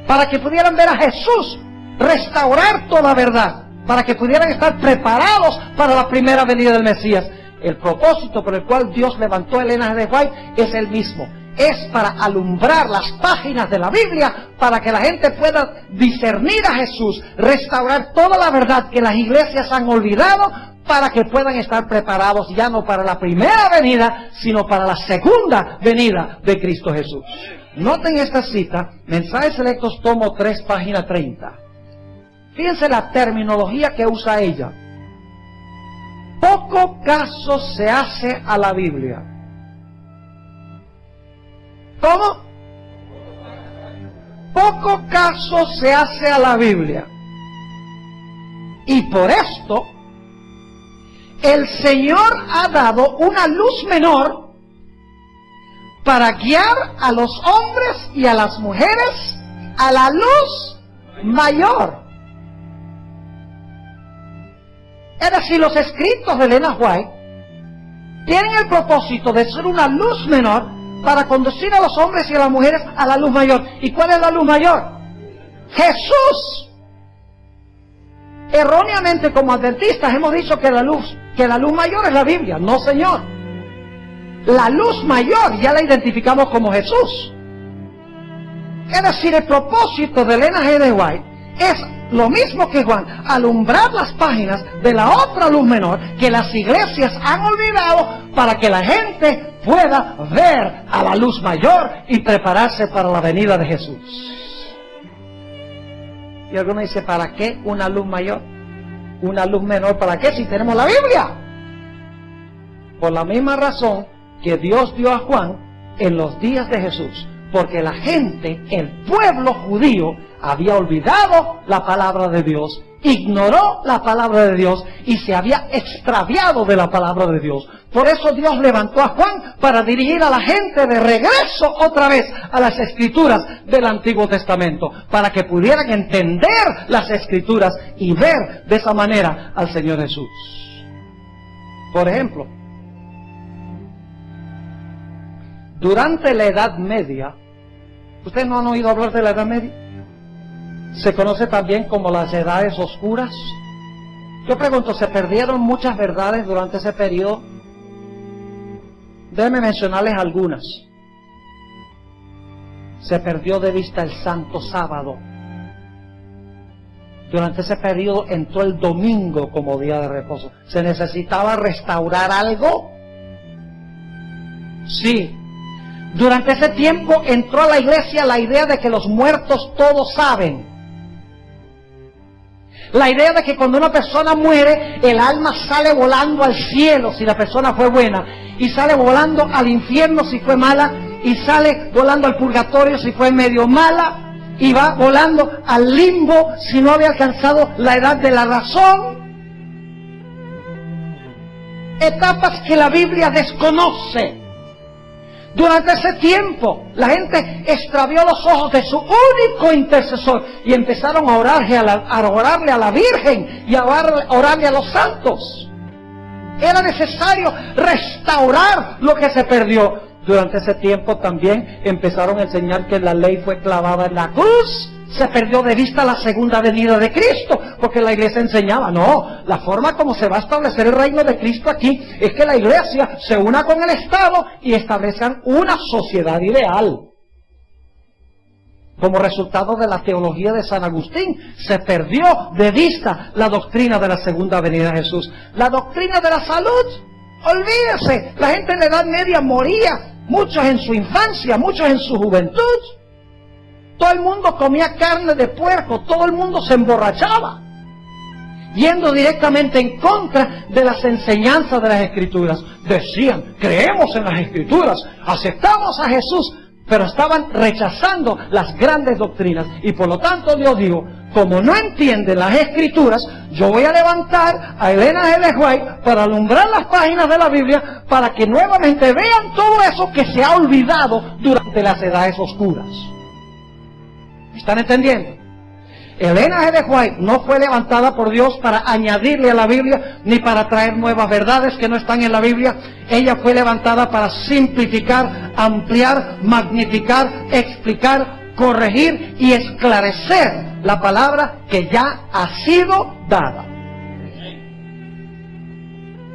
[SPEAKER 1] para que pudieran ver a Jesús, restaurar toda la verdad, para que pudieran estar preparados para la primera venida del Mesías. El propósito por el cual Dios levantó a Elena de White es el mismo. Es para alumbrar las páginas de la Biblia, para que la gente pueda discernir a Jesús, restaurar toda la verdad que las iglesias han olvidado, para que puedan estar preparados ya no para la primera venida, sino para la segunda venida de Cristo Jesús. Noten esta cita, Mensajes Selectos, tomo 3, página 30. Fíjense la terminología que usa ella. Poco caso se hace a la Biblia. ¿Cómo? Poco caso se hace a la Biblia. Y por esto, el Señor ha dado una luz menor para guiar a los hombres y a las mujeres a la luz mayor. Es decir, los escritos de Elena White tienen el propósito de ser una luz menor para conducir a los hombres y a las mujeres a la luz mayor. ¿Y cuál es la luz mayor? Jesús. Erróneamente, como adventistas, hemos dicho que la luz mayor es la Biblia. No, señor. La luz mayor ya la identificamos como Jesús. Es decir, el propósito de Elena G. White es lo mismo que Juan, alumbrar las páginas de la otra luz menor que las iglesias han olvidado, para que la gente pueda ver a la luz mayor y prepararse para la venida de Jesús. Y alguno dice: ¿para qué una luz mayor? Una luz menor, ¿para qué si tenemos la Biblia? Por la misma razón que Dios dio a Juan en los días de Jesús, porque la gente, el pueblo judío, había olvidado la palabra de Dios, ignoró la palabra de Dios y se había extraviado de la palabra de Dios. Por eso Dios levantó a Juan para dirigir a la gente de regreso otra vez a las Escrituras del Antiguo Testamento, para que pudieran entender las Escrituras y ver de esa manera al Señor Jesús. Por ejemplo, durante la Edad Media, ¿ustedes no han oído hablar de la Edad Media? Se conoce también como las Edades Oscuras. Yo pregunto, ¿se perdieron muchas verdades durante ese periodo? Déjenme mencionarles algunas. Se perdió de vista el Santo Sábado. Durante ese periodo entró el domingo como día de reposo. ¿Se necesitaba restaurar algo? Sí. Durante ese tiempo entró a la iglesia la idea de que los muertos todos saben. La idea de que cuando una persona muere, el alma sale volando al cielo si la persona fue buena, y sale volando al infierno si fue mala, y sale volando al purgatorio si fue medio mala, y va volando al limbo si no había alcanzado la edad de la razón. Etapas que la Biblia desconoce. Durante ese tiempo, la gente extravió los ojos de su único intercesor y empezaron a orarle a la Virgen y a orarle a los santos. Era necesario restaurar lo que se perdió. Durante ese tiempo también empezaron a enseñar que la ley fue clavada en la cruz. Se perdió de vista la segunda venida de Cristo, porque la iglesia enseñaba, no, la forma como se va a establecer el reino de Cristo aquí es que la iglesia se una con el Estado y establezcan una sociedad ideal. Como resultado de la teología de San Agustín, se perdió de vista la doctrina de la segunda venida de Jesús. La doctrina de la salud, olvídese, la gente en la Edad Media moría, muchos en su infancia, muchos en su juventud. Todo el mundo comía carne de puerco, todo el mundo se emborrachaba, yendo directamente en contra de las enseñanzas de las Escrituras. Decían, creemos en las Escrituras, aceptamos a Jesús, pero estaban rechazando las grandes doctrinas. Y por lo tanto Dios dijo, como no entienden las Escrituras, yo voy a levantar a Elena G. de White para alumbrar las páginas de la Biblia, para que nuevamente vean todo eso que se ha olvidado durante las edades oscuras. ¿Están entendiendo? Elena G. de White no fue levantada por Dios para añadirle a la Biblia, ni para traer nuevas verdades que no están en la Biblia. Ella fue levantada para simplificar, ampliar, magnificar, explicar, corregir y esclarecer la palabra que ya ha sido dada.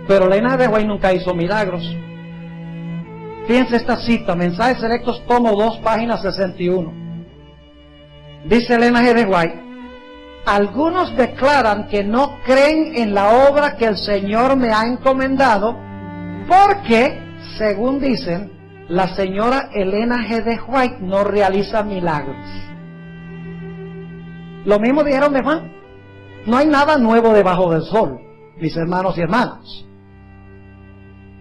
[SPEAKER 1] Pero Elena G. de White nunca hizo milagros. Fíjense esta cita, Mensajes Selectos, tomo 2, página 61. Dice Elena G. de White, algunos declaran que no creen en la obra que el Señor me ha encomendado porque, según dicen, la señora Elena G. de White no realiza milagros. Lo mismo dijeron de Juan. No hay nada nuevo debajo del sol, mis hermanos y hermanas.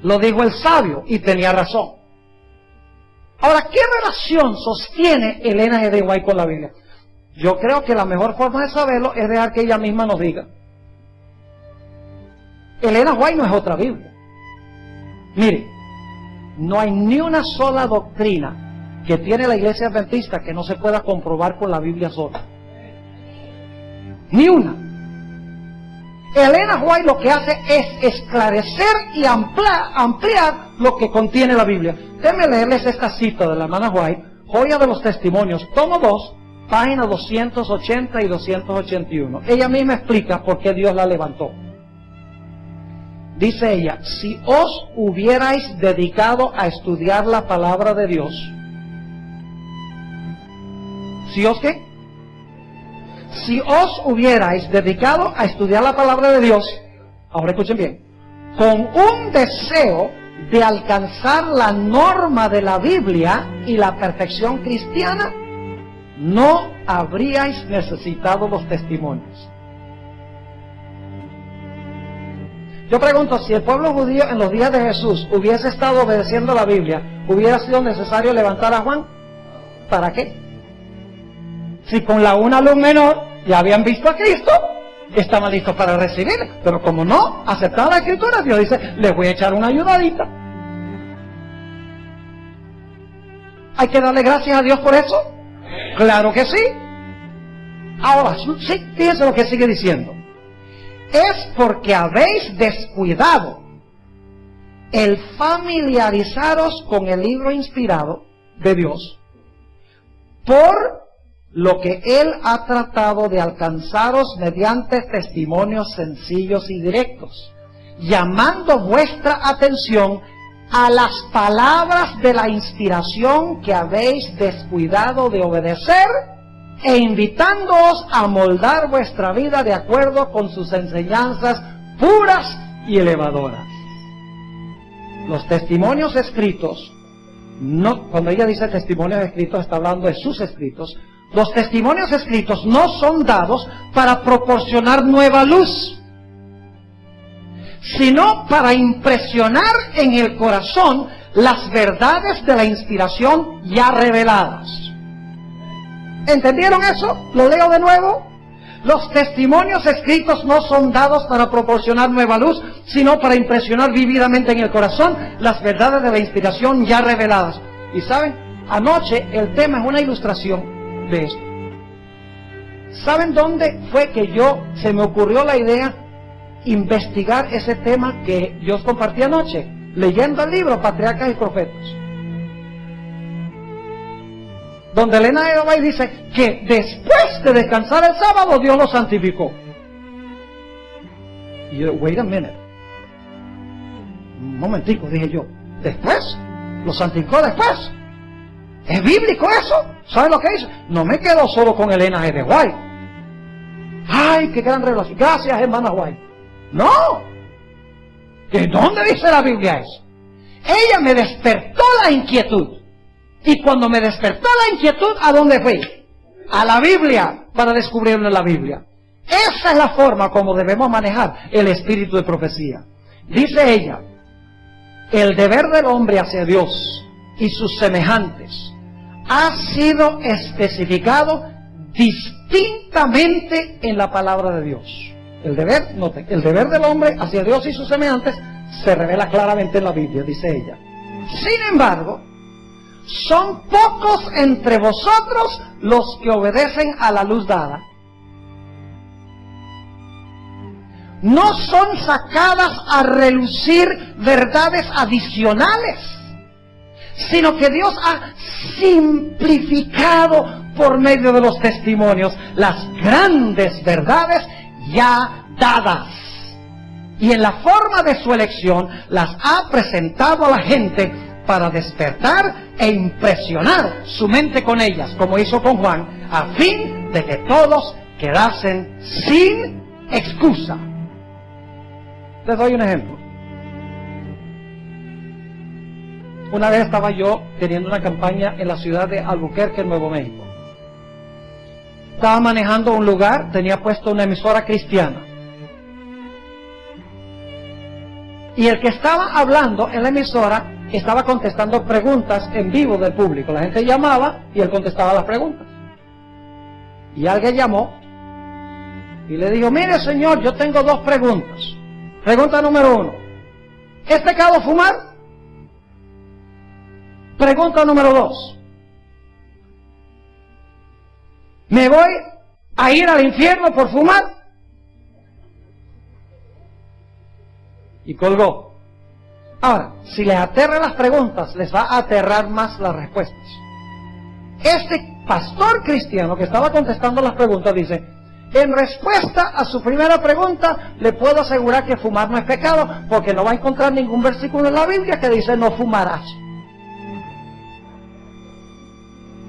[SPEAKER 1] Lo dijo el sabio y tenía razón. Ahora, ¿qué relación sostiene Elena G. de White con la Biblia? Yo creo que la mejor forma de saberlo es dejar que ella misma nos diga. Elena White no es otra Biblia. Mire, no hay ni una sola doctrina que tiene la iglesia adventista que no se pueda comprobar con la Biblia sola. Ni una. Elena White lo que hace es esclarecer y ampliar lo que contiene la Biblia. Déjenme leerles esta cita de la hermana White, Joya de los Testimonios, tomo 2, páginas 280 y 281. Ella misma explica por qué Dios la levantó. Dice ella, si os hubierais dedicado a estudiar la palabra de Dios, ¿si os qué? Si os hubierais dedicado a estudiar la palabra de Dios, ahora escuchen bien, con un deseo de alcanzar la norma de la Biblia y la perfección cristiana, no habríais necesitado los testimonios. Yo pregunto, si el pueblo judío en los días de Jesús hubiese estado obedeciendo la Biblia, ¿hubiera sido necesario levantar a Juan? ¿Para qué? Si con la una luz menor ya habían visto a Cristo, estaban listos para recibir, pero como no aceptaban la Escritura, Dios dice, les voy a echar una ayudadita. ¿Hay que darle gracias a Dios por eso? Claro que sí. Ahora, sí, fíjense lo que sigue diciendo. Es porque habéis descuidado el familiarizaros con el libro inspirado de Dios, por lo que Él ha tratado de alcanzaros mediante testimonios sencillos y directos, llamando vuestra atención a las palabras de la inspiración que habéis descuidado de obedecer, e invitándoos a moldar vuestra vida de acuerdo con sus enseñanzas puras y elevadoras. Los testimonios escritos, no, cuando ella dice testimonios escritos, está hablando de sus escritos, Los testimonios escritos no son dados para proporcionar nueva luz, sino para impresionar en el corazón las verdades de la inspiración ya reveladas. ¿Entendieron eso? Lo leo de nuevo. Los testimonios escritos no son dados para proporcionar nueva luz, sino para impresionar vividamente en el corazón las verdades de la inspiración ya reveladas. Y saben, anoche el tema es una ilustración de esto. ¿Saben dónde fue que se me ocurrió la idea investigar ese tema que yo os compartí anoche? Leyendo el libro Patriarcas y Profetas, donde Elena G. White dice que después de descansar el sábado Dios lo santificó. Y yo, wait a minute, un momentico, dije yo, ¿después? ¿Lo santificó después? ¿Es bíblico eso? ¿Saben lo que dice? No me quedo solo con Elena G. White. ¡Ay, qué gran revelación! Gracias, hermana White. ¡No! ¿De dónde dice la Biblia eso? Ella me despertó la inquietud. Y cuando me despertó la inquietud, ¿a dónde fui? A la Biblia, para descubrirlo en la Biblia. Esa es la forma como debemos manejar el espíritu de profecía. Dice ella, el deber del hombre hacia Dios y sus semejantes ha sido especificado distintamente en la palabra de Dios. El deber del hombre hacia Dios y sus semejantes se revela claramente en la Biblia, dice ella. Sin embargo, son pocos entre vosotros los que obedecen a la luz dada. No son sacadas a relucir verdades adicionales, sino que Dios ha simplificado por medio de los testimonios las grandes verdades ya dadas, y en la forma de su elección las ha presentado a la gente para despertar e impresionar su mente con ellas, como hizo con Juan, a fin de que todos quedasen sin excusa. Les doy un ejemplo. Una vez estaba yo teniendo una campaña en la ciudad de Albuquerque, Nuevo México. Estaba manejando un lugar, tenía puesto una emisora cristiana. Y el que estaba hablando en la emisora estaba contestando preguntas en vivo del público. La gente llamaba y él contestaba las preguntas. Y alguien llamó y le dijo, mire señor, yo tengo dos preguntas. Pregunta número 1, ¿es pecado fumar? Pregunta número 2, ¿me voy a ir al infierno por fumar? Y colgó. Ahora, si les aterran las preguntas, les va a aterrar más las respuestas. Este pastor cristiano que estaba contestando las preguntas dice, en respuesta a su primera pregunta, le puedo asegurar que fumar no es pecado, porque no va a encontrar ningún versículo en la Biblia que dice no fumarás.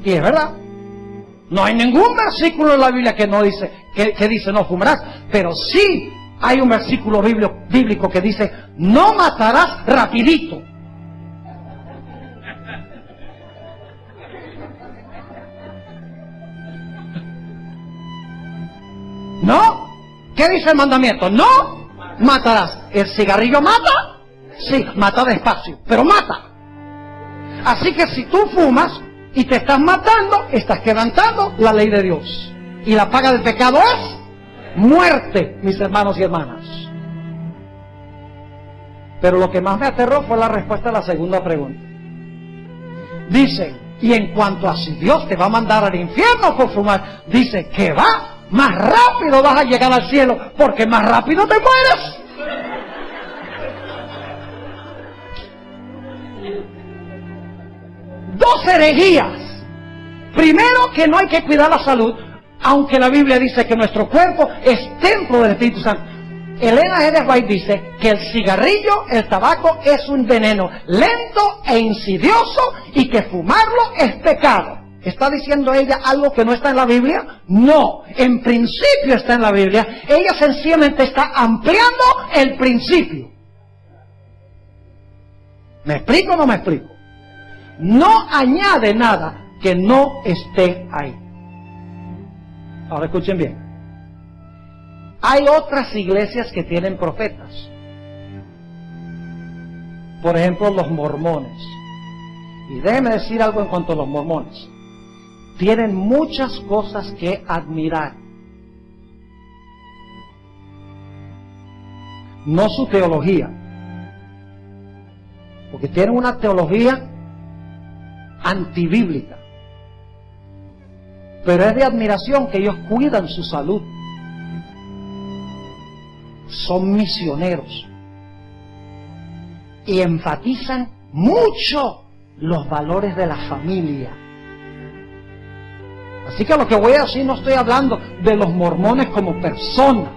[SPEAKER 1] Y es verdad. No hay ningún versículo en la Biblia que no dice, que dice no fumarás, pero sí hay un versículo bíblico que dice no matarás rapidito. ¿No? ¿Qué dice el mandamiento? No matarás. ¿El cigarrillo mata? Sí, mata despacio, pero mata. Así que si tú fumas y te estás matando, estás quebrantando la ley de Dios. Y la paga del pecado es muerte, mis hermanos y hermanas. Pero lo que más me aterró fue la respuesta a la segunda pregunta. Dice, y en cuanto a si Dios te va a mandar al infierno por fumar, dice que va, más rápido vas a llegar al cielo, porque más rápido te mueres. Dos herejías. Primero, que no hay que cuidar la salud, aunque la Biblia dice que nuestro cuerpo es templo del Espíritu Santo. Elena G. White dice que el cigarrillo, el tabaco, es un veneno lento e insidioso y que fumarlo es pecado. ¿Está diciendo ella algo que no está en la Biblia? No, en principio está en la Biblia. Ella sencillamente está ampliando el principio. ¿Me explico o no me explico? No añade nada que no esté ahí. Ahora escuchen bien. Hay otras iglesias que tienen profetas. Por ejemplo, los mormones. Y déjenme decir algo en cuanto a los mormones. Tienen muchas cosas que admirar. No su teología. Porque tienen una teología antibíblica. Pero es de admiración que ellos cuidan su salud. Son misioneros. Y enfatizan mucho los valores de la familia. Así que lo que voy a decir, no estoy hablando de los mormones como personas,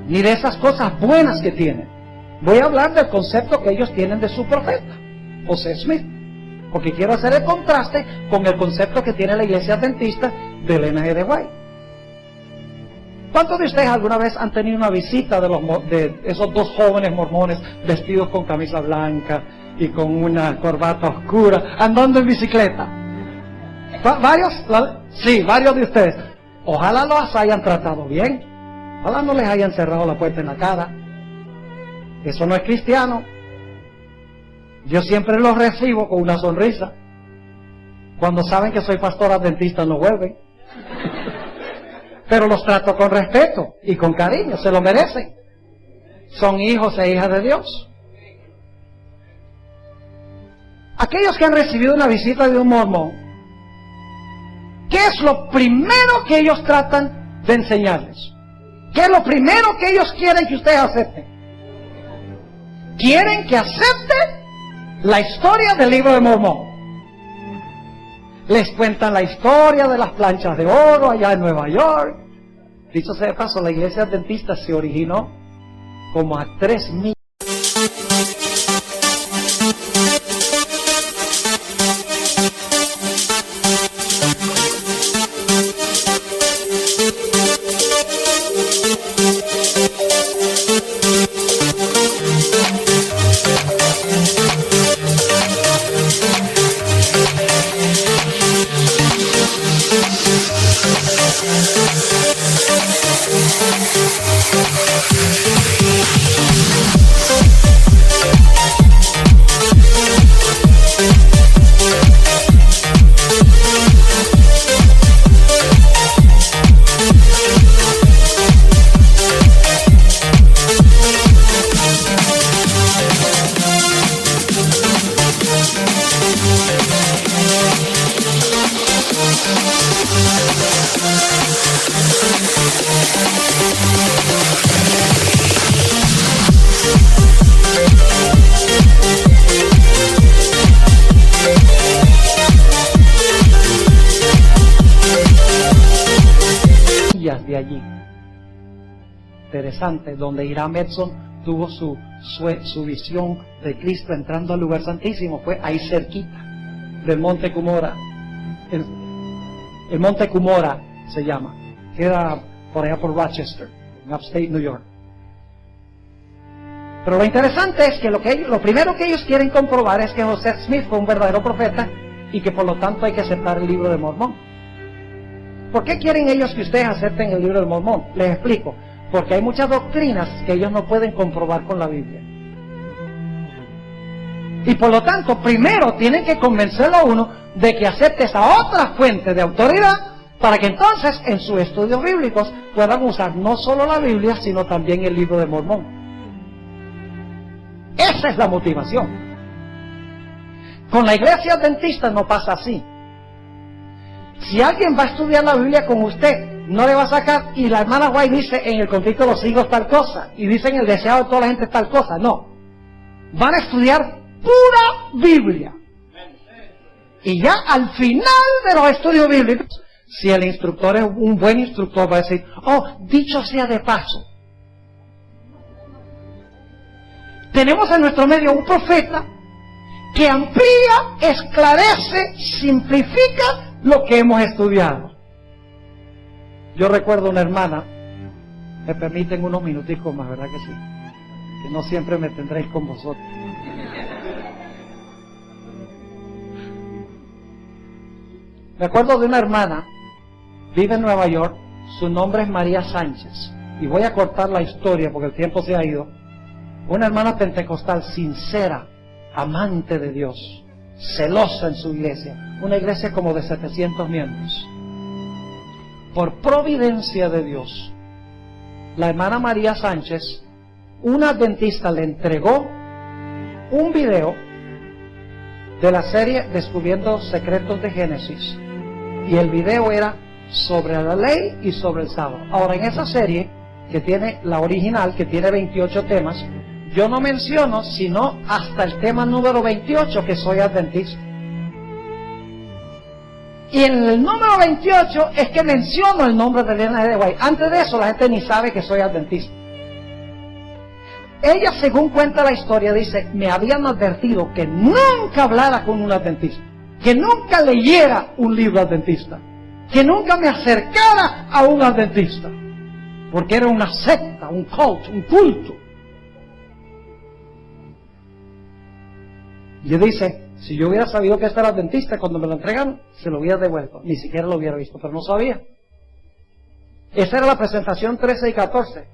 [SPEAKER 1] ni de esas cosas buenas que tienen. Voy a hablar del concepto que ellos tienen de su profeta, José Smith, porque quiero hacer el contraste con el concepto que tiene la iglesia adventista de Ellen G. White. ¿Cuántos de ustedes alguna vez han tenido una visita de esos dos jóvenes mormones vestidos con camisa blanca y con una corbata oscura, andando en bicicleta? ¿Varios? Sí, varios de ustedes. Ojalá los hayan tratado bien. Ojalá no les hayan cerrado la puerta en la cara. Eso no es cristiano. Yo siempre los recibo con una sonrisa. Cuando saben que soy pastor adventista no vuelven. Pero los trato con respeto y con cariño, se lo merecen. Son hijos e hijas de Dios. Aquellos que han recibido una visita de un mormón, ¿qué es lo primero que ellos tratan de enseñarles? ¿Qué es lo primero que ellos quieren que ustedes acepten? Quieren que acepten la historia del libro de Mormón. Les cuentan la historia de las planchas de oro allá en Nueva York. Dicho sea de paso, la iglesia adventista se originó como a 3,000. De allí. Interesante, donde Hiram Edson tuvo su visión de Cristo entrando al lugar santísimo, fue ahí cerquita del Monte Cumorah. El Monte Cumorah se llama, queda por allá por Rochester, en Upstate New York. Pero lo interesante es que lo primero que ellos quieren comprobar es que José Smith fue un verdadero profeta y que por lo tanto hay que aceptar el libro de Mormón. ¿Por qué quieren ellos que ustedes acepten el libro del Mormón? Les explico. Porque hay muchas doctrinas que ellos no pueden comprobar con la Biblia. Y por lo tanto, primero tienen que convencerlo a uno de que acepte esa otra fuente de autoridad para que entonces en sus estudios bíblicos puedan usar no solo la Biblia, sino también el libro de Mormón. Esa es la motivación. Con la iglesia adventista no pasa así. Si alguien va a estudiar la Biblia con usted, no le va a sacar, y la hermana White dice en el conflicto de los hijos tal cosa, y dice en el deseado de toda la gente tal cosa. No. Van a estudiar pura Biblia. Y ya al final de los estudios bíblicos, si el instructor es un buen instructor, va a decir, oh, dicho sea de paso, tenemos en nuestro medio un profeta que amplía, esclarece, simplifica lo que hemos estudiado. Yo recuerdo una hermana, me permiten unos minuticos más, ¿verdad que sí? Que no siempre me tendréis con vosotros. Me acuerdo de una hermana vive en Nueva York, su nombre es María Sánchez. Y voy a cortar la historia porque el tiempo se ha ido. Una hermana pentecostal sincera, amante de Dios, celosa en su iglesia, una iglesia como de 700 miembros. Por providencia de Dios, la hermana María Sánchez, una adventista, le entregó un video de la serie Descubriendo Secretos de Génesis, y el video era sobre la ley y sobre el sábado. Ahora, en esa serie, que tiene la original, que tiene 28 temas, yo no menciono sino hasta el tema número 28, que soy adventista. Y en el número 28 es que menciono el nombre de Elena G. de White. Antes de eso la gente ni sabe que soy adventista. Ella, según cuenta la historia, dice, me habían advertido que nunca hablara con un adventista, que nunca leyera un libro adventista, que nunca me acercara a un adventista, porque era una secta, un culto, un culto. Y dice, si yo hubiera sabido que este era adventista, cuando me lo entregaron, se lo hubiera devuelto. Ni siquiera lo hubiera visto, pero no sabía. Esa era la presentación 13 y 14.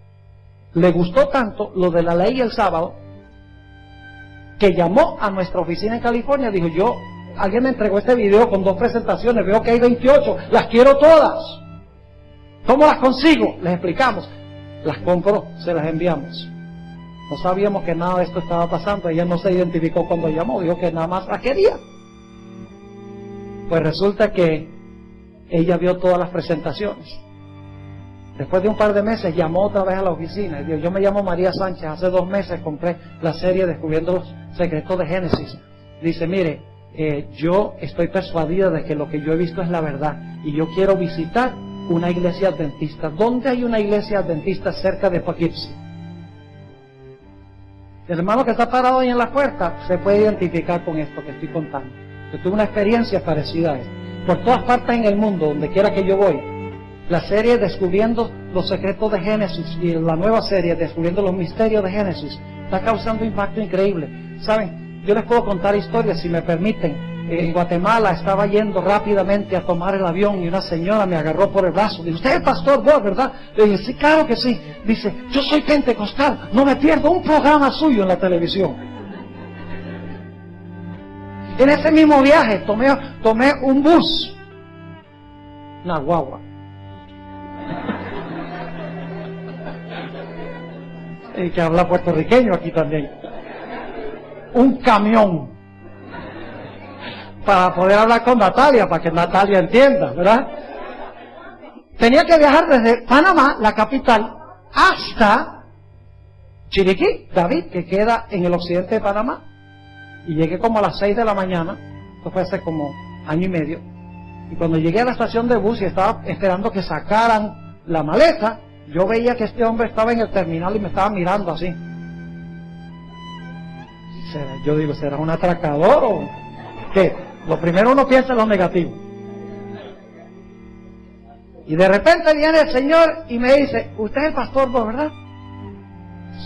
[SPEAKER 1] Le gustó tanto lo de la ley y el sábado, que llamó a nuestra oficina en California. Dijo, alguien me entregó este video con 2 presentaciones, veo que hay 28, las quiero todas. ¿Cómo las consigo? Les explicamos. Las compró, se las enviamos. No sabíamos que nada de esto estaba pasando. Ella no se identificó cuando llamó, dijo que nada más la quería. Pues resulta que ella vio todas las presentaciones. Después de un par de meses llamó otra vez a la oficina y dijo, yo me llamo María Sánchez, hace 2 meses compré la serie Descubriendo los Secretos de Génesis. Dice, mire, yo estoy persuadida de que lo que yo he visto es la verdad y yo quiero visitar una iglesia adventista. ¿Dónde hay una iglesia adventista cerca de Poughkeepsie? El hermano que está parado ahí en la puerta se puede identificar con esto que estoy contando. Yo tuve una experiencia parecida a esta. Por todas partes en el mundo, donde quiera que yo voy, la serie Descubriendo los Secretos de Génesis y la nueva serie Descubriendo los Misterios de Génesis está causando un impacto increíble. ¿Saben? Yo les puedo contar historias, si me permiten. En Guatemala estaba yendo rápidamente a tomar el avión y una señora me agarró por el brazo. Dice, usted es el pastor Bob, ¿verdad? Le dije, sí, claro que sí. Dice, yo soy pentecostal, no me pierdo un programa suyo en la televisión. En ese mismo viaje tomé un bus, una guagua. Y que habla puertorriqueño aquí también. Un camión. Para poder hablar con Natalia, para que Natalia entienda, ¿verdad? Tenía que viajar desde Panamá, la capital, hasta Chiriquí, David, que queda en el occidente de Panamá. Y llegué como a las 6 de la mañana, esto fue hace como año y medio. Y cuando llegué a la estación de bus y estaba esperando que sacaran la maleta, yo veía que este hombre estaba en el terminal y me estaba mirando así. Yo digo, ¿será un atracador o qué? Lo primero uno piensa en lo negativo. Y de repente viene el Señor y me dice, usted es el pastor, ¿verdad?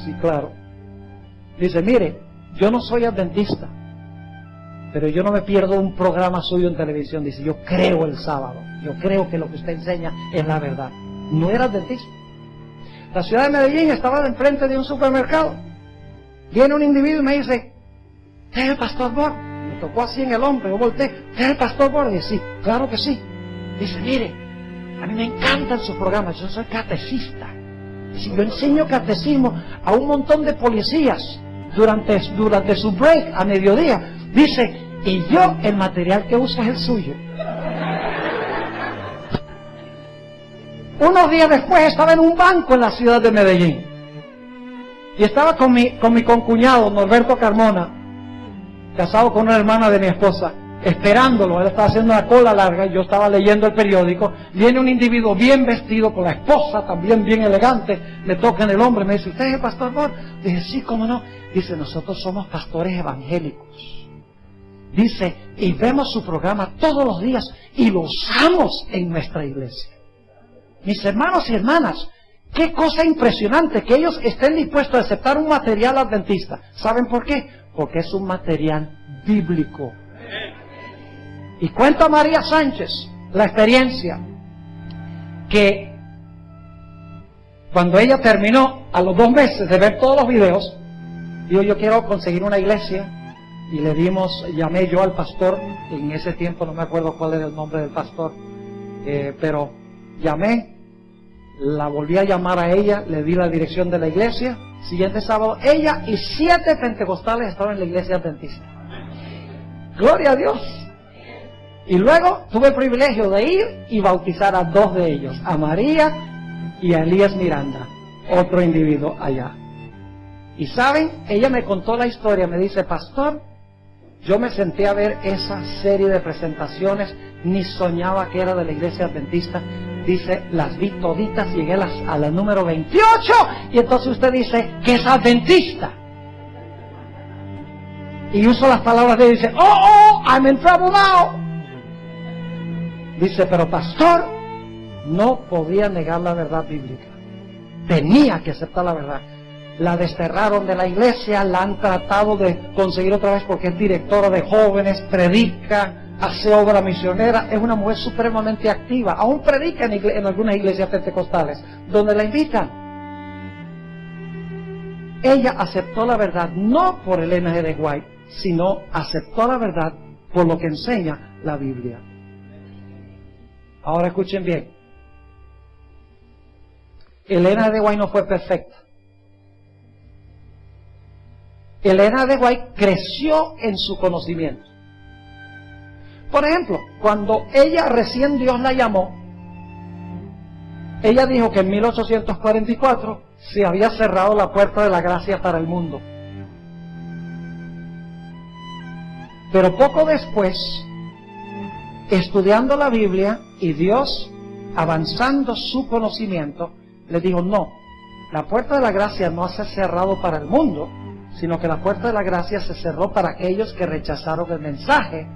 [SPEAKER 1] Sí, claro. Dice, mire, yo no soy adventista, pero yo no me pierdo un programa suyo en televisión. Dice, yo creo el sábado, yo creo que lo que usted enseña es la verdad. No era adventista. La ciudad de Medellín estaba enfrente de un supermercado. Viene un individuo y me dice, ¿usted es el pastor Bob? Me tocó así en el hombro, yo volteé, ¿usted es el pastor Bob? Y dice, sí, claro que sí. Dice, mire, a mí me encantan sus programas, yo soy catecista. Si yo enseño catecismo a un montón de policías durante su break a mediodía, dice, y yo el material que uso es el suyo. Unos días después estaba en un banco en la ciudad de Medellín y estaba con mi concuñado Norberto Carmona, casado con una hermana de mi esposa, esperándolo. Él estaba haciendo una cola larga y yo estaba leyendo el periódico. Viene un individuo bien vestido, con la esposa también bien elegante, me toca en el hombro y me dice, ¿usted es el pastor Bob? Dije, sí, cómo no. Dice, nosotros somos pastores evangélicos. Dice, y vemos su programa todos los días y lo usamos en nuestra iglesia. Mis hermanos y hermanas, qué cosa impresionante que ellos estén dispuestos a aceptar un material adventista. ¿Saben por qué? Porque es un material bíblico. Y cuenta María Sánchez la experiencia. que cuando ella terminó, a los 2 meses de ver todos los videos, dijo, yo quiero conseguir una iglesia. Y llamé yo al pastor, en ese tiempo no me acuerdo cuál era el nombre del pastor, pero llamé, la volví a llamar a ella, le di la dirección de la iglesia. Siguiente sábado, ella y 7 pentecostales estaban en la iglesia adventista. Gloria a Dios. Y luego tuve el privilegio de ir y bautizar a 2 de ellos, a María y a Elías Miranda, otro individuo allá. Y saben, ella me contó la historia, me dice, pastor, yo me senté a ver esa serie de presentaciones, ni soñaba que era de la iglesia adventista. Dice, las vi toditas, llegué a la número 28, y entonces usted dice que es adventista. Y uso las palabras de él y dice, oh, I'm in trouble now. Dice, pero pastor, no podía negar la verdad bíblica. Tenía que aceptar la verdad. La desterraron de la iglesia, la han tratado de conseguir otra vez porque es directora de jóvenes, predica, hace obra misionera, es una mujer supremamente activa, aún predica en algunas iglesias pentecostales, donde la invitan. Ella aceptó la verdad no por Ellen G. White, sino aceptó la verdad por lo que enseña la Biblia. Ahora escuchen bien. Ellen G. White no fue perfecta. Ellen G. White creció en su conocimiento. Por ejemplo, cuando ella recién Dios la llamó, ella dijo que en 1844 se había cerrado la puerta de la gracia para el mundo. Pero poco después, estudiando la Biblia y Dios avanzando su conocimiento, le dijo, no, la puerta de la gracia no se ha cerrado para el mundo, sino que la puerta de la gracia se cerró para aquellos que rechazaron el mensaje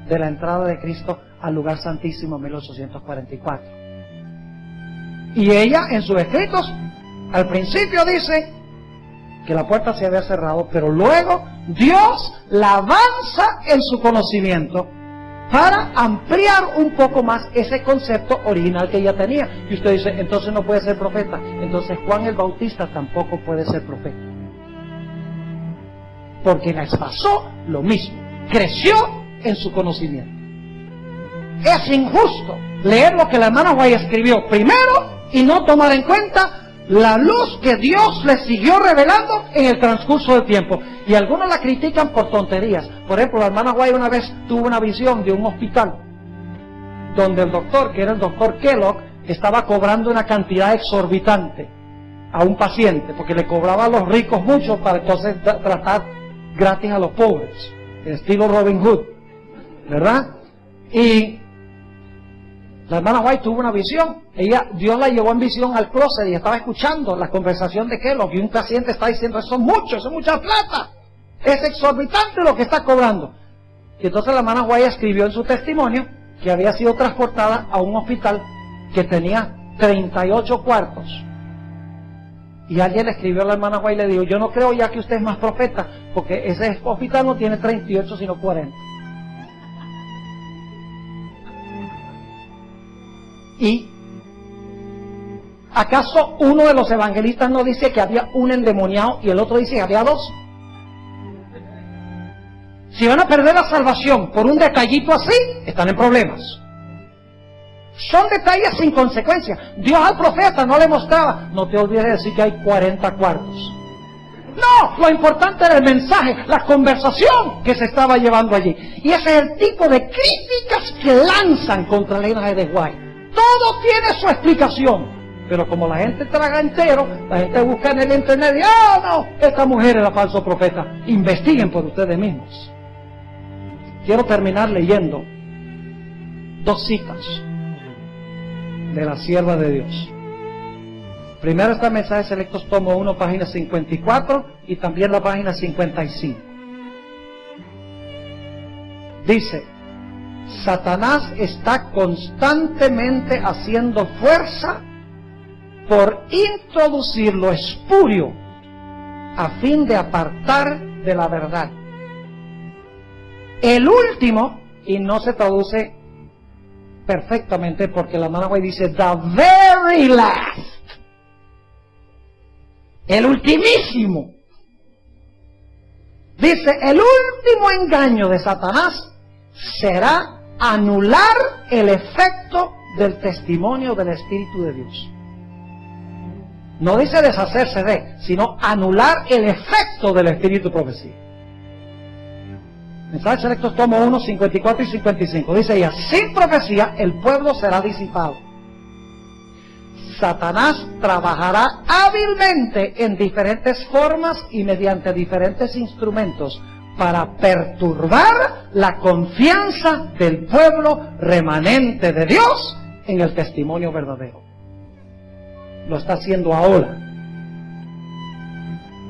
[SPEAKER 1] de la entrada de Cristo al lugar santísimo en 1844. Y ella en sus escritos al principio dice que la puerta se había cerrado, pero luego Dios la avanza en su conocimiento para ampliar un poco más ese concepto original que ella tenía. Y usted dice, entonces no puede ser profeta. Entonces Juan el Bautista tampoco puede ser profeta, porque les pasó lo mismo, creció en su conocimiento. Es injusto leer lo que la hermana White escribió primero y no tomar en cuenta la luz que Dios le siguió revelando en el transcurso del tiempo. Y algunos la critican por tonterías. Por ejemplo, la hermana White una vez tuvo una visión de un hospital donde el doctor, que era el doctor Kellogg, estaba cobrando una cantidad exorbitante a un paciente, porque le cobraba a los ricos mucho para entonces tratar gratis a los pobres, el estilo Robin Hood, ¿verdad? Y la hermana White tuvo una visión. Dios la llevó en visión al closet y estaba escuchando la conversación de Kellogg, y un paciente está diciendo, eso es mucho, eso es mucha plata, es exorbitante lo que está cobrando. Y entonces la hermana White escribió en su testimonio que había sido transportada a un hospital que tenía 38 cuartos. Y alguien le escribió a la hermana White y le dijo, yo no creo ya que usted es más profeta, porque ese hospital no tiene 38 sino 40. ¿Y acaso uno de los evangelistas no dice que había un endemoniado y el otro dice que había 2? Si van a perder la salvación por un detallito así, están en problemas. Son detalles sin consecuencia. Dios al profeta no le mostraba, no te olvides de decir que hay 40 cuartos. No, lo importante era el mensaje, la conversación que se estaba llevando allí. Y ese es el tipo de críticas que lanzan contra Ellen G. White. Todo tiene su explicación, pero como la gente traga entero, la gente busca en el internet y no, esta mujer era falso profeta. Investiguen por ustedes mismos. Quiero terminar leyendo 2 citas de la sierva de Dios. Primero está Mensajes Selectos, tomo 1, página 54, y también la página 55. Dice, Satanás está constantemente haciendo fuerza por introducir lo espurio a fin de apartar de la verdad. El último, y no se traduce perfectamente porque la hermana White dice, the very last, el ultimísimo. Dice, el último engaño de Satanás será anular el efecto del testimonio del Espíritu de Dios. No dice deshacerse de, sino anular el efecto del Espíritu de profecía. Mensajes selectos, tomo 1, 54 y 55. Dice ella, sin profecía el pueblo será disipado. Satanás trabajará hábilmente en diferentes formas y mediante diferentes instrumentos para perturbar la confianza del pueblo remanente de Dios en el testimonio verdadero. Lo está haciendo ahora.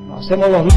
[SPEAKER 1] Lo hacemos los...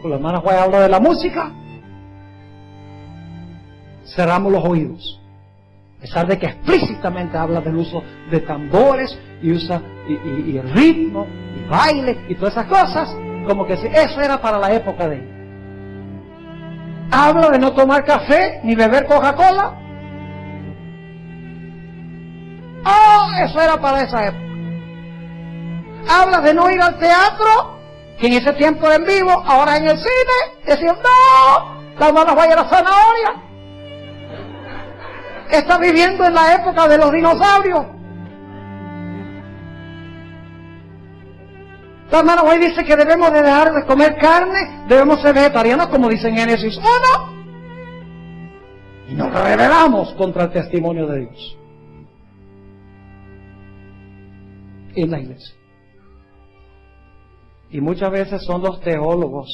[SPEAKER 1] La hermana Juan habla de la música, cerramos los oídos, a pesar de que explícitamente habla del uso de tambores y usa y el ritmo y baile y todas esas cosas, como que si eso era para la época de él. Habla de no tomar café ni beber Coca-Cola. Oh, eso era para esa época. Habla de no ir al teatro, que en ese tiempo era en vivo, ahora en el cine, decían, no, la hermana vaya a la zanahoria. Está viviendo en la época de los dinosaurios. La hermana White dice que debemos de dejar de comer carne, debemos ser vegetarianos, como dice en Génesis 1. Y nos rebelamos contra el testimonio de Dios en la iglesia. Y muchas veces son los teólogos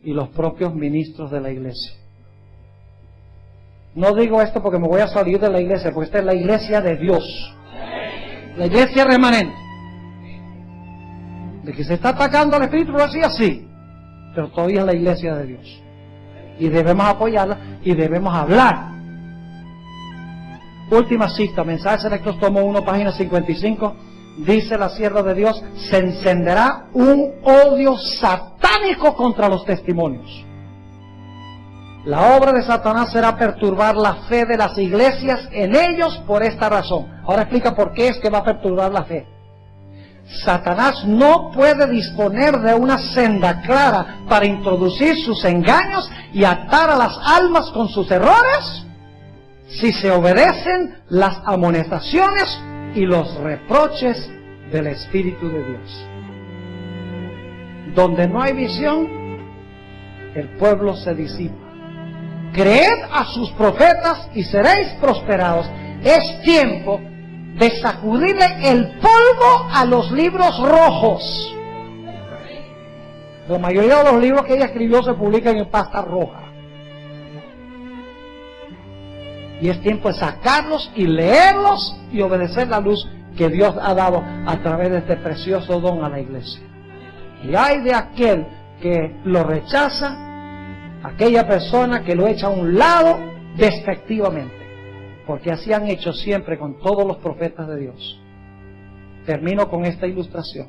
[SPEAKER 1] y los propios ministros de la iglesia. No digo esto porque me voy a salir de la iglesia, porque esta es la iglesia de Dios. La iglesia remanente. De que se está atacando al Espíritu, lo decía sí, pero todavía es la iglesia de Dios. Y debemos apoyarla y debemos hablar. Última cita, Mensajes Selectos, tomo 1, página 55. Dice la sierva de Dios, se encenderá un odio satánico contra los testimonios. La obra de Satanás será perturbar la fe de las iglesias en ellos por esta razón. Ahora explica por qué es que va a perturbar la fe. Satanás no puede disponer de una senda clara para introducir sus engaños y atar a las almas con sus errores si se obedecen las amonestaciones y los reproches del Espíritu de Dios. Donde no hay visión, el pueblo se disipa. Creed a sus profetas y seréis prosperados. Es tiempo de sacudirle el polvo a los libros rojos. La mayoría de los libros que ella escribió se publican en pasta roja. Y es tiempo de sacarlos y leerlos y obedecer la luz que Dios ha dado a través de este precioso don a la iglesia. Y hay de aquel que lo rechaza, aquella persona que lo echa a un lado despectivamente, porque así han hecho siempre con todos los profetas de Dios. Termino con esta ilustración.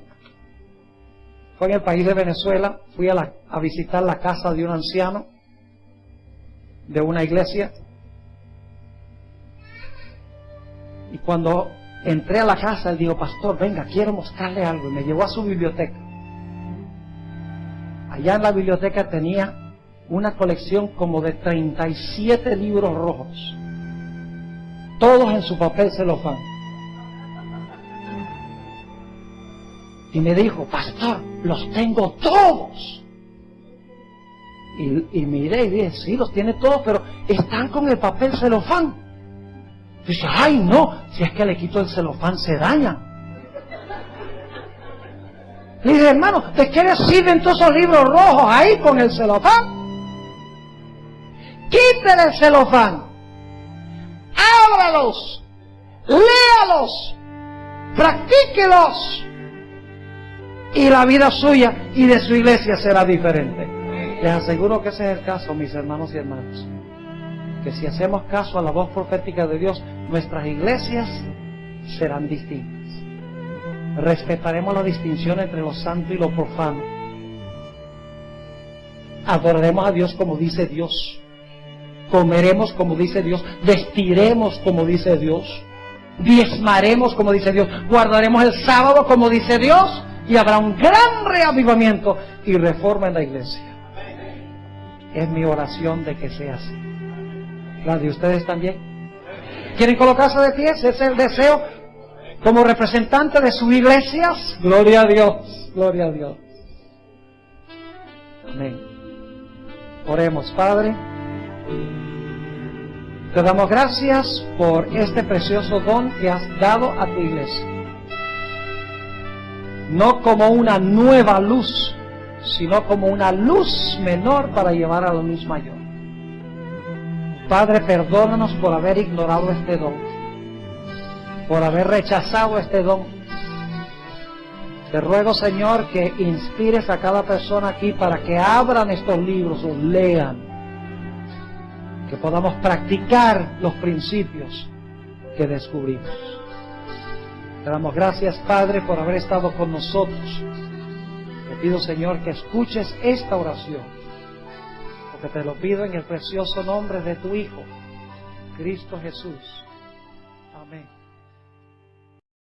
[SPEAKER 1] Fue en el país de Venezuela, fui a visitar la casa de un anciano de una iglesia. Y cuando entré a la casa, él dijo, pastor, venga, quiero mostrarle algo. Y me llevó a su biblioteca. Allá en la biblioteca tenía una colección como de 37 libros rojos. todos en su papel celofán. Y me dijo, pastor, los tengo todos. Y miré y dije, sí, los tiene todos, pero están con el papel celofán. Dice, ay no, si es que le quito el celofán se daña. Le dije, hermano, ¿de qué le sirven todos esos libros rojos ahí con el celofán? Quítele el celofán, ábralos, léalos, practíquelos, y la vida suya y de su iglesia será diferente. Les aseguro que ese es el caso, mis hermanos y hermanas, que si hacemos caso a la voz profética de Dios, nuestras iglesias serán distintas. Respetaremos la distinción entre lo santo y lo profano. Adoraremos a Dios como dice Dios. Comeremos como dice Dios. Vestiremos como dice Dios. Diezmaremos como dice Dios. Guardaremos el sábado como dice Dios. Y habrá un gran reavivamiento y reforma en la iglesia. Es mi oración de que sea así. ¿La de ustedes también? ¿Quieren colocarse de pie? Ese es el deseo como representante de sus iglesias. Gloria a Dios, gloria a Dios. Amén. Oremos, Padre. Te damos gracias por este precioso don que has dado a tu iglesia. No como una nueva luz, sino como una luz menor para llevar a la luz mayor. Padre, perdónanos por haber ignorado este don, por haber rechazado este don. Te ruego, Señor, que inspires a cada persona aquí para que abran estos libros, los lean, que podamos practicar los principios que descubrimos. Te damos gracias, Padre, por haber estado con nosotros. Te pido, Señor, que escuches esta oración, porque te lo pido en el precioso nombre de tu Hijo, Cristo Jesús.